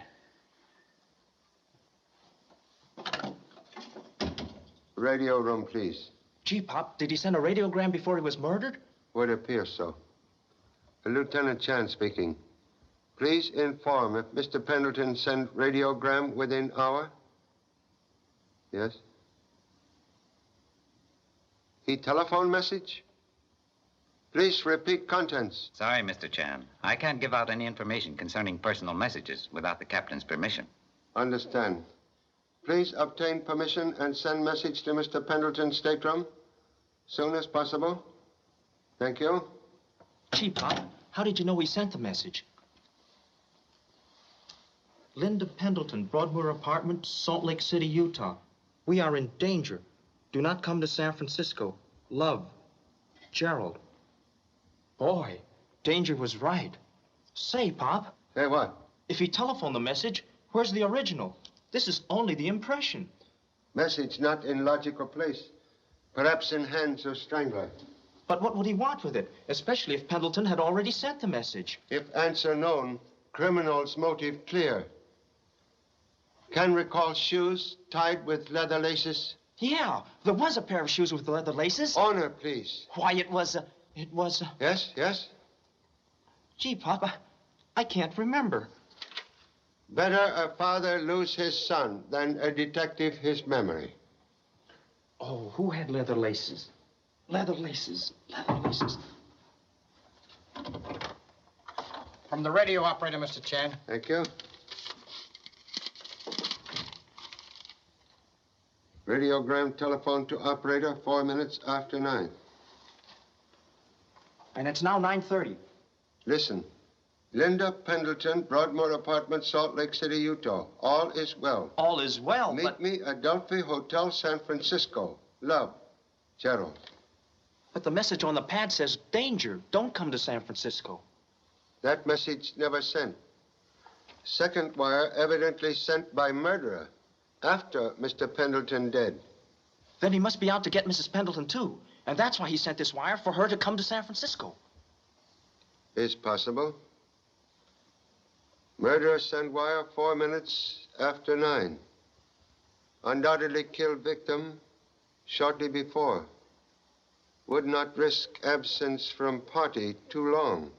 Radio room, please. Gee, Pop, did he send a radiogram before he was murdered? Would appear so. Lieutenant Chan speaking. Please inform if Mr. Pendleton sent radiogram within hour. Yes? He telephone message? Please repeat contents. Sorry, Mr. Chan. I can't give out any information concerning personal messages without the captain's permission. Understand. Please obtain permission and send message to Mr. Pendleton's stateroom soon as possible. Thank you. Gee, Pop, how did you know he sent the message? Linda Pendleton, Broadmoor Apartment, Salt Lake City, Utah. We are in danger. Do not come to San Francisco. Love, Gerald. Boy, Danger was right. Say, Pop. Say what? If he telephoned the message, where's the original? This is only the impression. Message not in logical place. Perhaps in hands of strangler. But what would he want with it? Especially if Pendleton had already sent the message. If answer known, criminal's motive clear. Can recall shoes tied with leather laces? Yeah, there was a pair of shoes with leather laces. Honor, please. Why, it was... Yes, yes? Gee, Papa, I can't remember. Better a father lose his son than a detective his memory. Oh, who had leather laces? Leather laces. From the radio operator, Mr. Chan. Thank you. Radiogram telephone to operator 4 minutes after 9. And it's now 9:30. Listen. Linda Pendleton, Broadmoor Apartment, Salt Lake City, Utah. All is well. All is well, Meet me at Adelphi Hotel, San Francisco. Love, Gerald. But the message on the pad says, danger, don't come to San Francisco. That message never sent. Second wire evidently sent by murderer after Mr. Pendleton dead. Then he must be out to get Mrs. Pendleton, too. And that's why he sent this wire, for her to come to San Francisco. Is possible. Murderer sent wire 4 minutes after 9. Undoubtedly killed victim shortly before. Would not risk absence from party too long.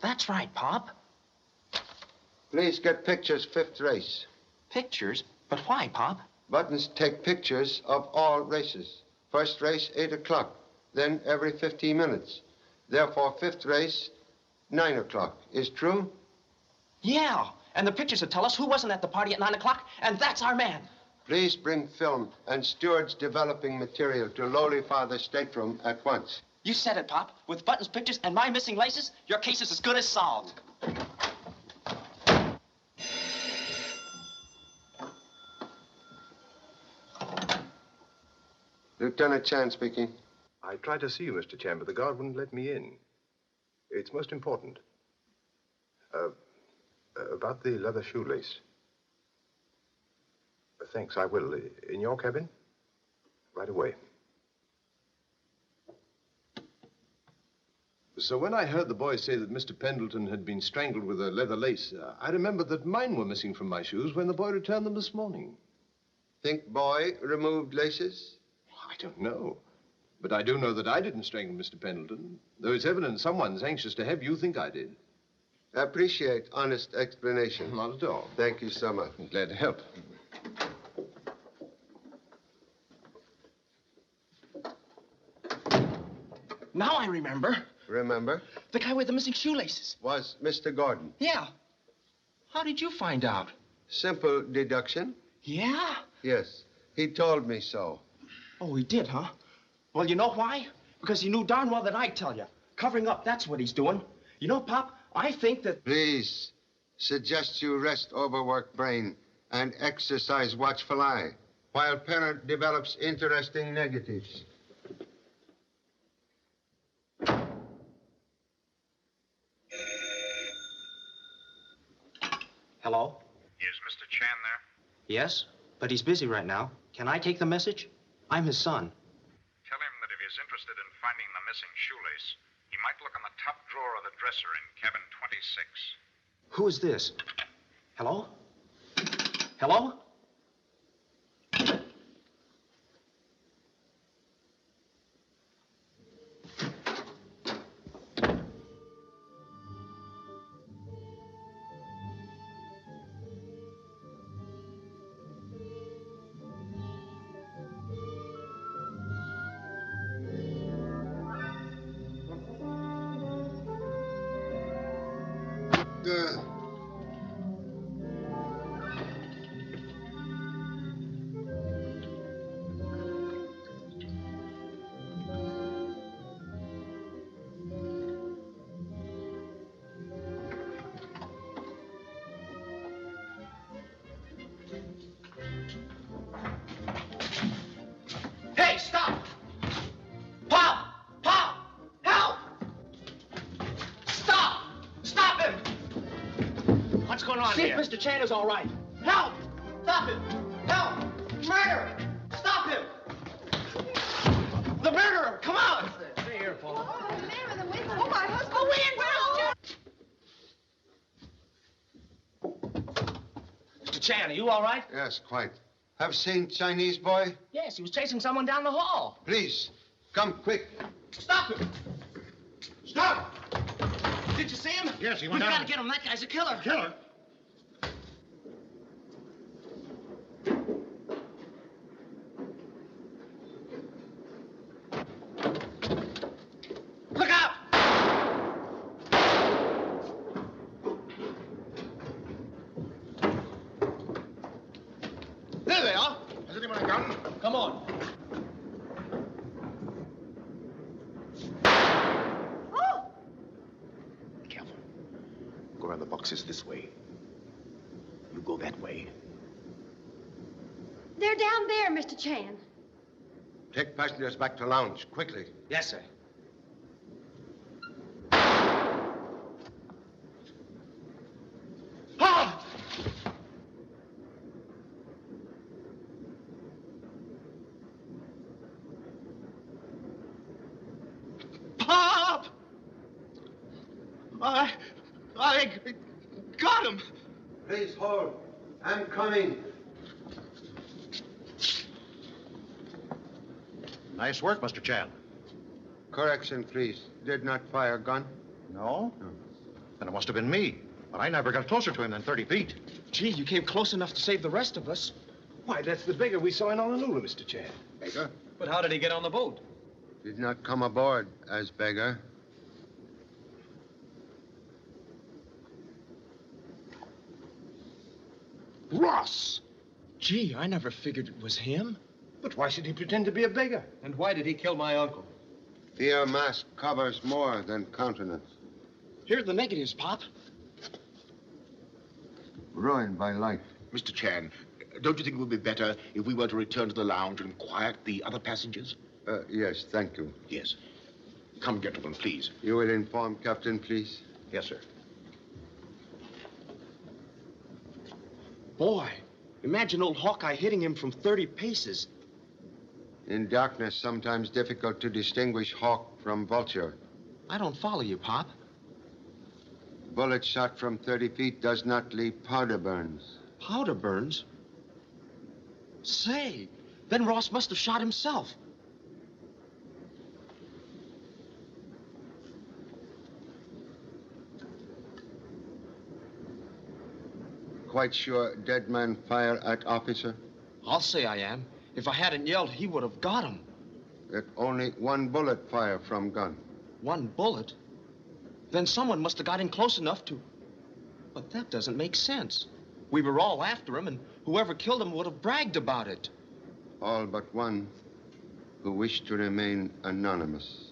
That's right, Pop. Please get pictures, 5th race. Pictures? But why, Pop? Buttons take pictures of all races. First race, 8 o'clock. Then every 15 minutes. Therefore, 5th race, 9 o'clock. Is true? Yeah, and the pictures will tell us who wasn't at the party at 9 o'clock, and that's our man. Please bring film and stewards developing material to lowly father's stateroom at once. You said it, Pop. With Button's pictures and my missing laces, your case is as good as solved. Lieutenant Chan speaking. I tried to see you, Mr. Chan, but the guard wouldn't let me in. It's most important. About the leather shoelace. Thanks, I will. In your cabin? Right away. So when I heard the boys say that Mr. Pendleton had been strangled with a leather lace, I remembered that mine were missing from my shoes when the boy returned them this morning. Think boy removed laces? I don't know. But I do know that I didn't strangle Mr. Pendleton, though it's evident someone's anxious to have you think I did. Appreciate honest explanation. Not at all. Thank you so much. I'm glad to help. Now I remember. Remember? The guy with the missing shoelaces. Was Mr. Gordon. Yeah. How did you find out? Simple deduction. Yeah? Yes. He told me so. Oh, he did, huh? Well, you know why? Because he knew darn well that I'd tell you. Covering up, that's what he's doing. You know, Pop, I think that... Please, suggest you rest overworked brain and exercise watchful eye while parent develops interesting negatives. Hello? Is Mr. Chan there? Yes, but he's busy right now. Can I take the message? I'm his son. Tell him that if he's interested in finding the missing shoelace, he might look on the top drawer of the dresser in cabin 26. Who is this? Hello? Hello? Hey, stop! Pop! Pop! Help! Stop! Stop him! What's going on See here? if Mr. Chan is all right. Help! Stop him! Help! Murder! Stop him! The murderer! Come on! Stay here, Paul. Oh, my husband. Oh, Mr. Chan, are you all right? Yes, quite. Have seen Chinese boy? Yes, he was chasing someone down the hall. Please, come quick. Stop him! Stop! Did you see him? Yes, he We've went got down. to get him. That guy's a killer. Killer? Look out! There they are. Has anyone a gun? Come on. Be careful. Go around the boxes this way. You go that way. They're down there, Mr. Chan. Take passengers back to lounge, quickly. Yes, sir. Ah! Pop! I got him. Please hold. I'm coming. Nice work, Mr. Chan. Correction, please. Did not fire gun? No? Then it must have been me. But I never got closer to him than 30 feet. Gee, you came close enough to save the rest of us. Why, that's the beggar we saw in Honolulu, Mr. Chan. Beggar? But how did he get on the boat? Did not come aboard as beggar. Ross! Gee, I never figured it was him. But why should he pretend to be a beggar? And why did he kill my uncle? Fear mask covers more than countenance. Here are the negatives, Pop. Ruined by life. Mr. Chan, don't you think it would be better if we were to return to the lounge and quiet the other passengers? Yes, thank you. Yes. Come, gentlemen, please. You will inform Captain, please? Yes, sir. Boy, imagine old Hawkeye hitting him from 30 paces. In darkness, sometimes difficult to distinguish hawk from vulture. I don't follow you, Pop. Bullet shot from 30 feet does not leave powder burns. Powder burns? Say, then Ross must have shot himself. Quite sure dead man fire at officer? I'll say I am. If I hadn't yelled, he would have got him. That only one bullet fire from gun. One bullet? Then someone must have got in close enough to... But that doesn't make sense. We were all after him, and whoever killed him would have bragged about it. All but one. who wish to remain anonymous.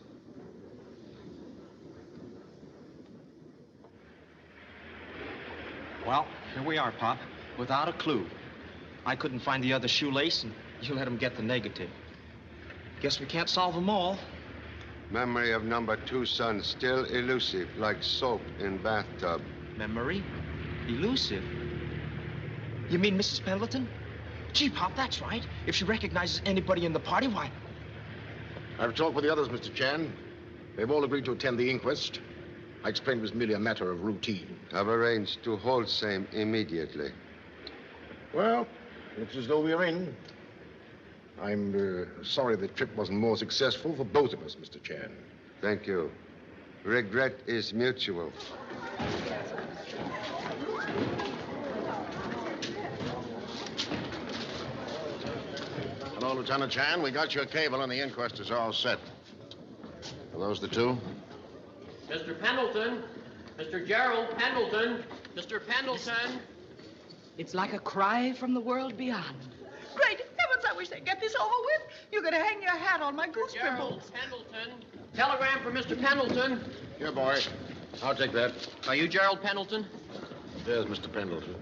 Well, here we are, Pop, without a clue. I couldn't find the other shoelace, and you let him get the negative. Guess we can't solve them all. Memory of number 2 son still elusive, like soap in bathtub. Memory? Elusive? You mean Mrs. Pendleton? Gee, Pop, that's right. If she recognizes anybody in the party, why? I've talked with the others, Mr. Chan. They've all agreed to attend the inquest. I explained it was merely a matter of routine. I've arranged to hold same immediately. Well, looks as though we're in. I'm sorry the trip wasn't more successful for both of us, Mr. Chan. Thank you. Regret is mutual. Hello, Lieutenant Chan. We got your cable and the inquest is all set. Are those the two? Mr. Pendleton, Mr. Gerald Pendleton, Mr. Pendleton. It's like a cry from the world beyond. Great heavens, I wish they'd get this over with. You're going to hang your hat on my goose Gerald pimples. Pendleton. Telegram for Mr. Pendleton. Here, boy. I'll take that. Are you Gerald Pendleton? There's Mr. Pendleton.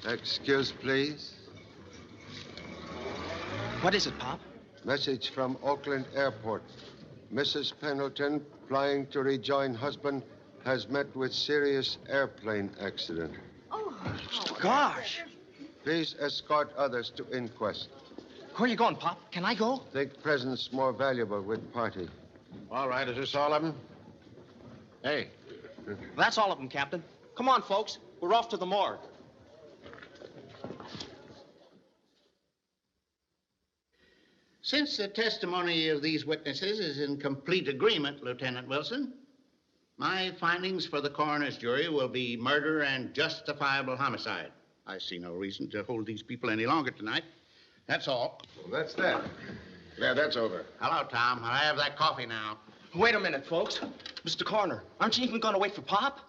Excuse, please. What is it, Pop? Message from Oakland Airport. Mrs. Pendleton, flying to rejoin husband, has met with serious airplane accident. Oh, gosh. Please escort others to inquest. Where are you going, Pop? Can I go? Think presence more valuable with party. All right, is this all of them? Hey. That's all of them, Captain. Come on, folks. We're off to the morgue. Since the testimony of these witnesses is in complete agreement, Lieutenant Wilson, my findings for the coroner's jury will be murder and justifiable homicide. I see no reason to hold these people any longer tonight. That's all. Well, that's that. Yeah, that's over. Hello, Tom. I'll have that coffee now. Wait a minute, folks. Mr. Coroner, aren't you even going to wait for Pop?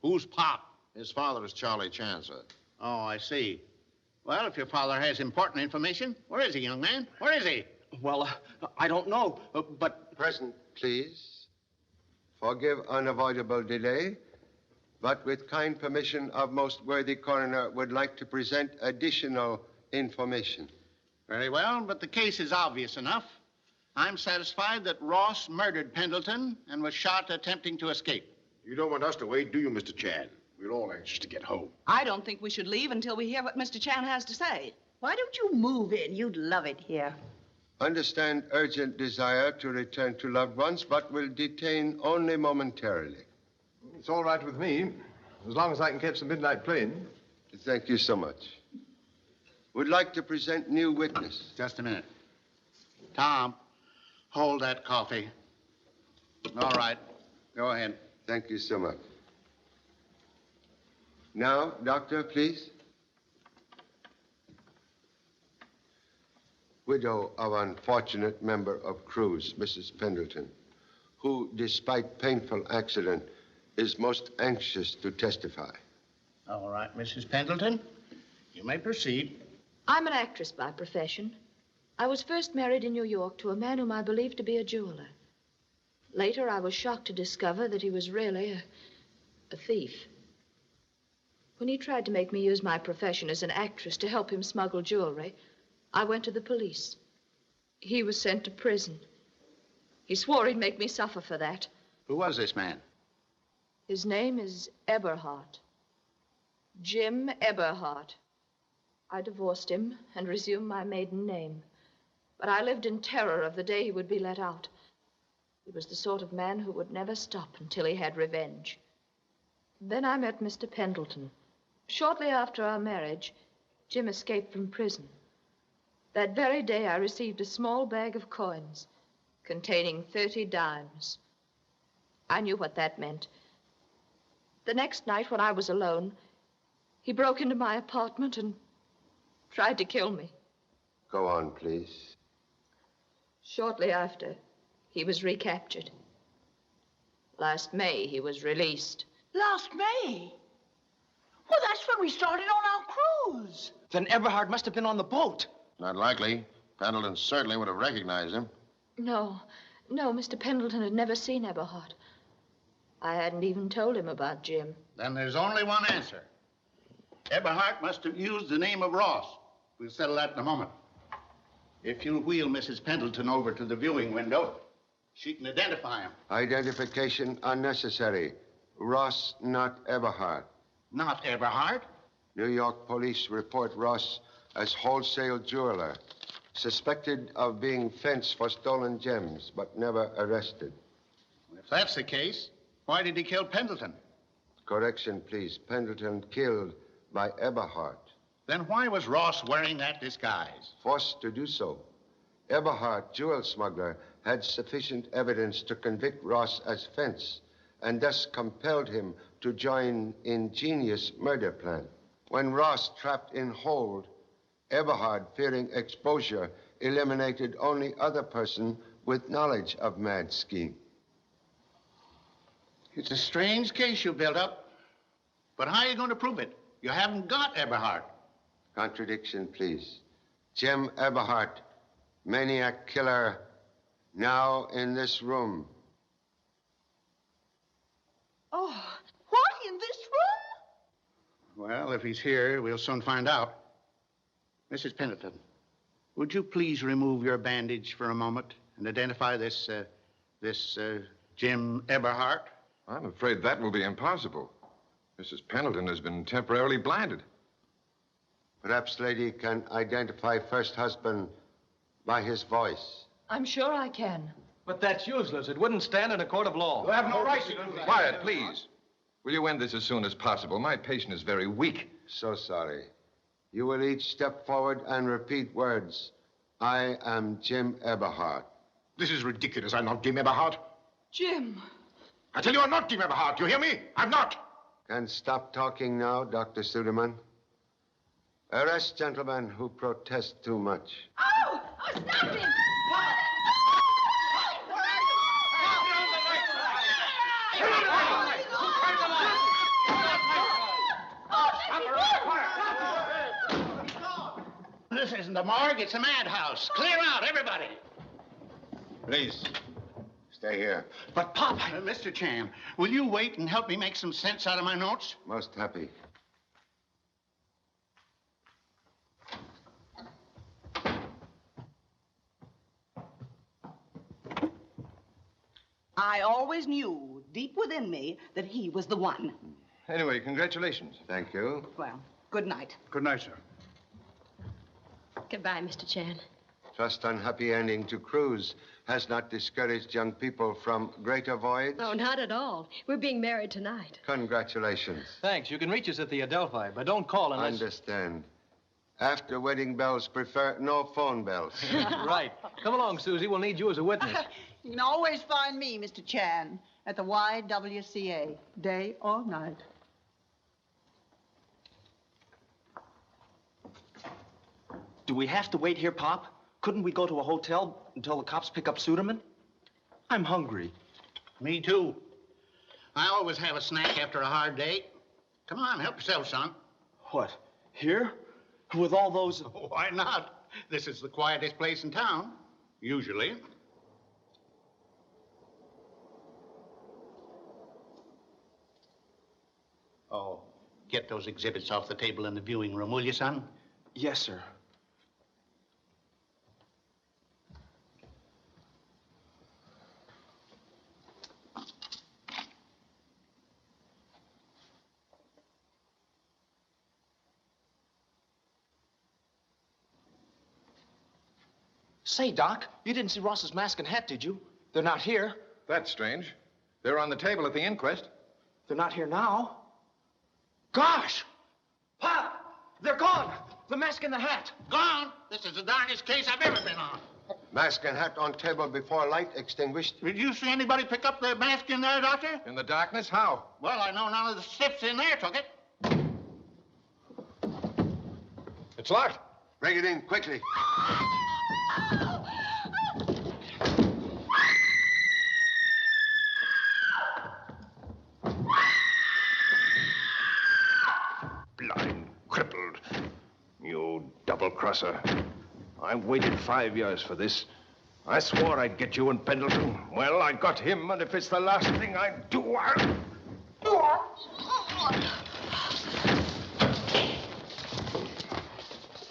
Who's Pop? His father is Charlie Chan, sir. Oh, I see. Well, if your father has important information, where is he, young man? Where is he? Well, I don't know, but... Present, please. Forgive unavoidable delay, but with kind permission of most worthy coroner, would like to present additional information. Very well, but the case is obvious enough. I'm satisfied that Ross murdered Pendleton and was shot attempting to escape. You don't want us to wait, do you, Mr. Chan? We're all anxious to get home. I don't think we should leave until we hear what Mr. Chan has to say. Why don't you move in? You'd love it here. Understand urgent desire to return to loved ones, but will detain only momentarily. It's all right with me, as long as I can catch the midnight plane. Thank you so much. Would like to present new witness. Just a minute. Tom, hold that coffee. All right. Go ahead. Thank you so much. Now, doctor, please. Widow of unfortunate member of crews, Mrs. Pendleton, who, despite painful accident, is most anxious to testify. All right, Mrs. Pendleton, you may proceed. I'm an actress by profession. I was first married in New York to a man whom I believed to be a jeweler. Later, I was shocked to discover that he was really a thief. When he tried to make me use my profession as an actress to help him smuggle jewelry, I went to the police. He was sent to prison. He swore he'd make me suffer for that. Who was this man? His name is Eberhardt. Jim Eberhardt. I divorced him and resumed my maiden name. But I lived in terror of the day he would be let out. He was the sort of man who would never stop until he had revenge. Then I met Mr. Pendleton. Shortly after our marriage, Jim escaped from prison. That very day, I received a small bag of coins containing 30 dimes. I knew what that meant. The next night, when I was alone, he broke into my apartment and tried to kill me. Go on, please. Shortly after, he was recaptured. Last May, he was released. Last May? we started on our cruise. Then Eberhard must have been on the boat. Not likely. Pendleton certainly would have recognized him. No, Mr. Pendleton had never seen Eberhard. I hadn't even told him about Jim. Then there's only one answer. Eberhard must have used the name of Ross. We'll settle that in a moment. If you'll wheel Mrs. Pendleton over to the viewing window, she can identify him. Identification unnecessary. Ross, not Eberhard. Not Eberhard? New York police report Ross as wholesale jeweler, suspected of being fenced for stolen gems, but never arrested. If that's the case, why did he kill Pendleton? Correction, please. Pendleton killed by Eberhard. Then why was Ross wearing that disguise? Forced to do so. Eberhard, jewel smuggler, had sufficient evidence to convict Ross as fence, and thus compelled him to join ingenious murder plan. When Ross trapped in hold, Eberhard, fearing exposure, eliminated only other person with knowledge of mad scheme. It's a strange case you built up. But how are you going to prove it? You haven't got Eberhard. Contradiction, please. Jim Eberhard, maniac killer, now in this room. Oh, what, in this room? Well, if he's here, we'll soon find out. Mrs. Pendleton, would you please remove your bandage for a moment and identify this Jim Eberhard? I'm afraid that will be impossible. Mrs. Pendleton has been temporarily blinded. Perhaps lady can identify first husband by his voice. I'm sure I can. But that's useless. It wouldn't stand in a court of law. You have no right to do that. Quiet, please. Will you end this as soon as possible? My patient is very weak. So sorry. You will each step forward and repeat words. I am Jim Eberhard. This is ridiculous. I'm not Jim Eberhard. Jim. I tell you, I'm not Jim Eberhard. You hear me? I'm not. Can stop talking now, Dr. Suderman. Arrest gentlemen who protest too much. Oh, stop him! This isn't the morgue, it's a madhouse. Clear out, everybody. Please, stay here. But, Pop... Mr. Chan, will you wait and help me make some sense out of my notes? Most happy. I always knew, deep within me, that he was the one. Anyway, congratulations. Thank you. Well, good night. Good night, sir. Goodbye, Mr. Chan. Trust unhappy ending to cruise has not discouraged young people from greater voyage. Oh, not at all. We're being married tonight. Congratulations. Thanks. You can reach us at the Adelphi, but don't call unless... Understand. After wedding bells, prefer no phone bells. Right. Come along, Susie. We'll need you as a witness. You can always find me, Mr. Chan, at the YWCA, day or night. Do we have to wait here, Pop? Couldn't we go to a hotel until the cops pick up Suderman? I'm hungry. Me too. I always have a snack after a hard day. Come on, help yourself, son. What? Here? With all those... Why not? This is the quietest place in town, usually. Oh, get those exhibits off the table in the viewing room, will you, son? Yes, sir. Say, Doc, you didn't see Ross's mask and hat, did you? They're not here. That's strange. They're on the table at the inquest. They're not here now. Gosh! Pop! They're gone! The mask and the hat. Gone? This is the darndest case I've ever been on. Mask and hat on table before light extinguished. Did you see anybody pick up the mask in there, Doctor? In the darkness? How? Well, I know none of the stiffs in there took it. It's locked. Bring it in quickly. Blind crippled. You double-crosser. I waited 5 years for this. I swore I'd get you and Pendleton. Well, I got him, and if it's the last thing I do, I'll...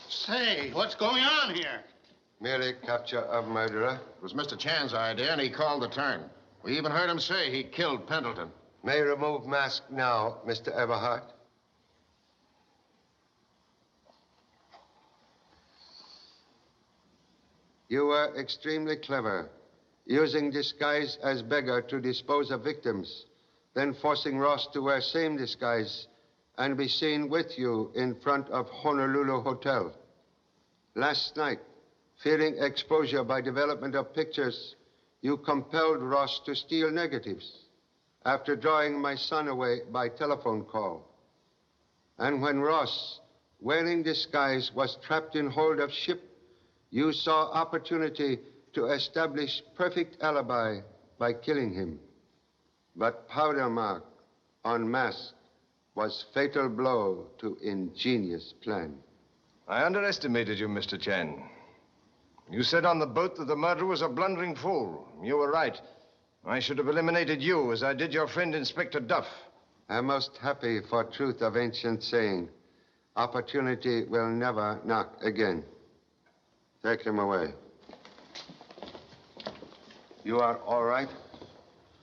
Say, what's going on here? Merely capture of murderer. It was Mr. Chan's idea, and he called the turn. We even heard him say he killed Pendleton. May remove mask now, Mr. Eberhard. You were extremely clever, using disguise as beggar to dispose of victims, then forcing Ross to wear same disguise and be seen with you in front of Honolulu Hotel. Last night, fearing exposure by development of pictures, you compelled Ross to steal negatives after drawing my son away by telephone call. And when Ross, wearing disguise, was trapped in hold of ship, you saw opportunity to establish perfect alibi by killing him. But powder mark on mask was fatal blow to ingenious plan. I underestimated you, Mr. Chan. You said on the boat that the murderer was a blundering fool. You were right. I should have eliminated you as I did your friend Inspector Duff. I'm most happy for truth of ancient saying. Opportunity will never knock again. Take him away. You are all right?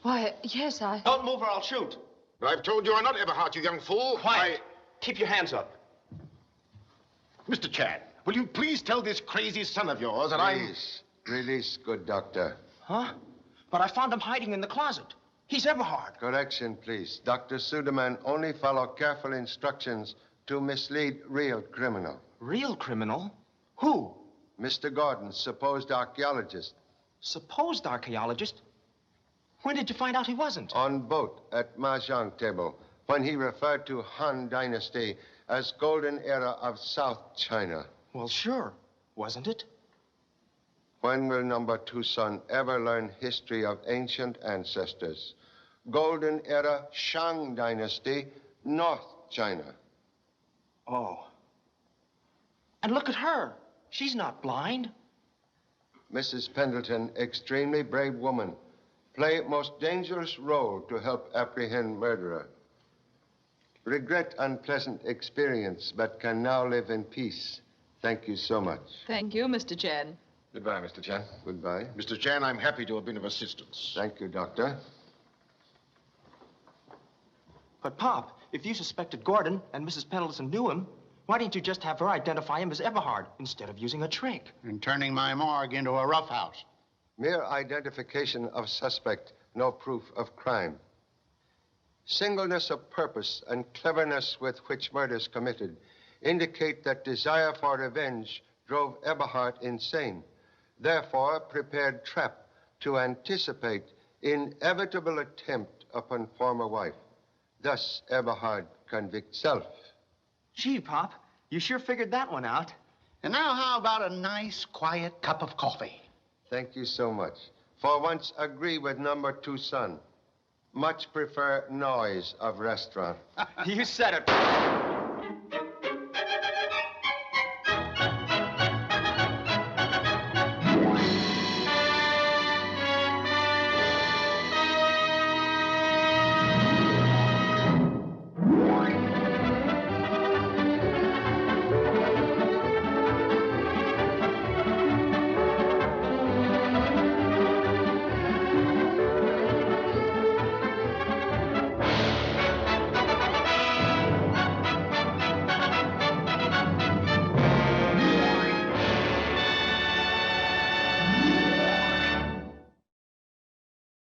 Why, yes, I... Don't move or I'll shoot. But I've told you I'm not Eberhard, you young fool. Quiet. Keep your hands up. Mr. Chan, will you please tell this crazy son of yours that Please, release, good doctor. Huh? But I found him hiding in the closet. He's Eberhard. Correction, please. Dr. Suderman only follow careful instructions to mislead real criminal. Real criminal? Who? Mr. Gordon, supposed archaeologist. Supposed archaeologist? When did you find out he wasn't? On boat at Mahjong table, when he referred to Han Dynasty as golden era of South China. Well, sure. Wasn't it? When will number 2 son ever learn history of ancient ancestors? Golden era Shang Dynasty, North China. Oh. And look at her. She's not blind. Mrs. Pendleton, extremely brave woman. Play most dangerous role to help apprehend murderer. Regret unpleasant experience, but can now live in peace. Thank you so much. Thank you, Mr. Chan. Goodbye, Mr. Chan. Goodbye. Mr. Chan, I'm happy to have been of assistance. Thank you, Doctor. But, Pop, if you suspected Gordon and Mrs. Pendleton knew him, why didn't you just have her identify him as Eberhard instead of using a trick? And turning my morgue into a roughhouse. Mere identification of suspect, no proof of crime. Singleness of purpose and cleverness with which murders committed indicate that desire for revenge drove Eberhard insane. Therefore, prepared trap to anticipate inevitable attempt upon former wife. Thus, Eberhard convict self. Gee, Pop, you sure figured that one out. And now how about a nice, quiet cup of coffee? Thank you so much. For once, agree with number 2 son. Much prefer noise of restaurant. You said it.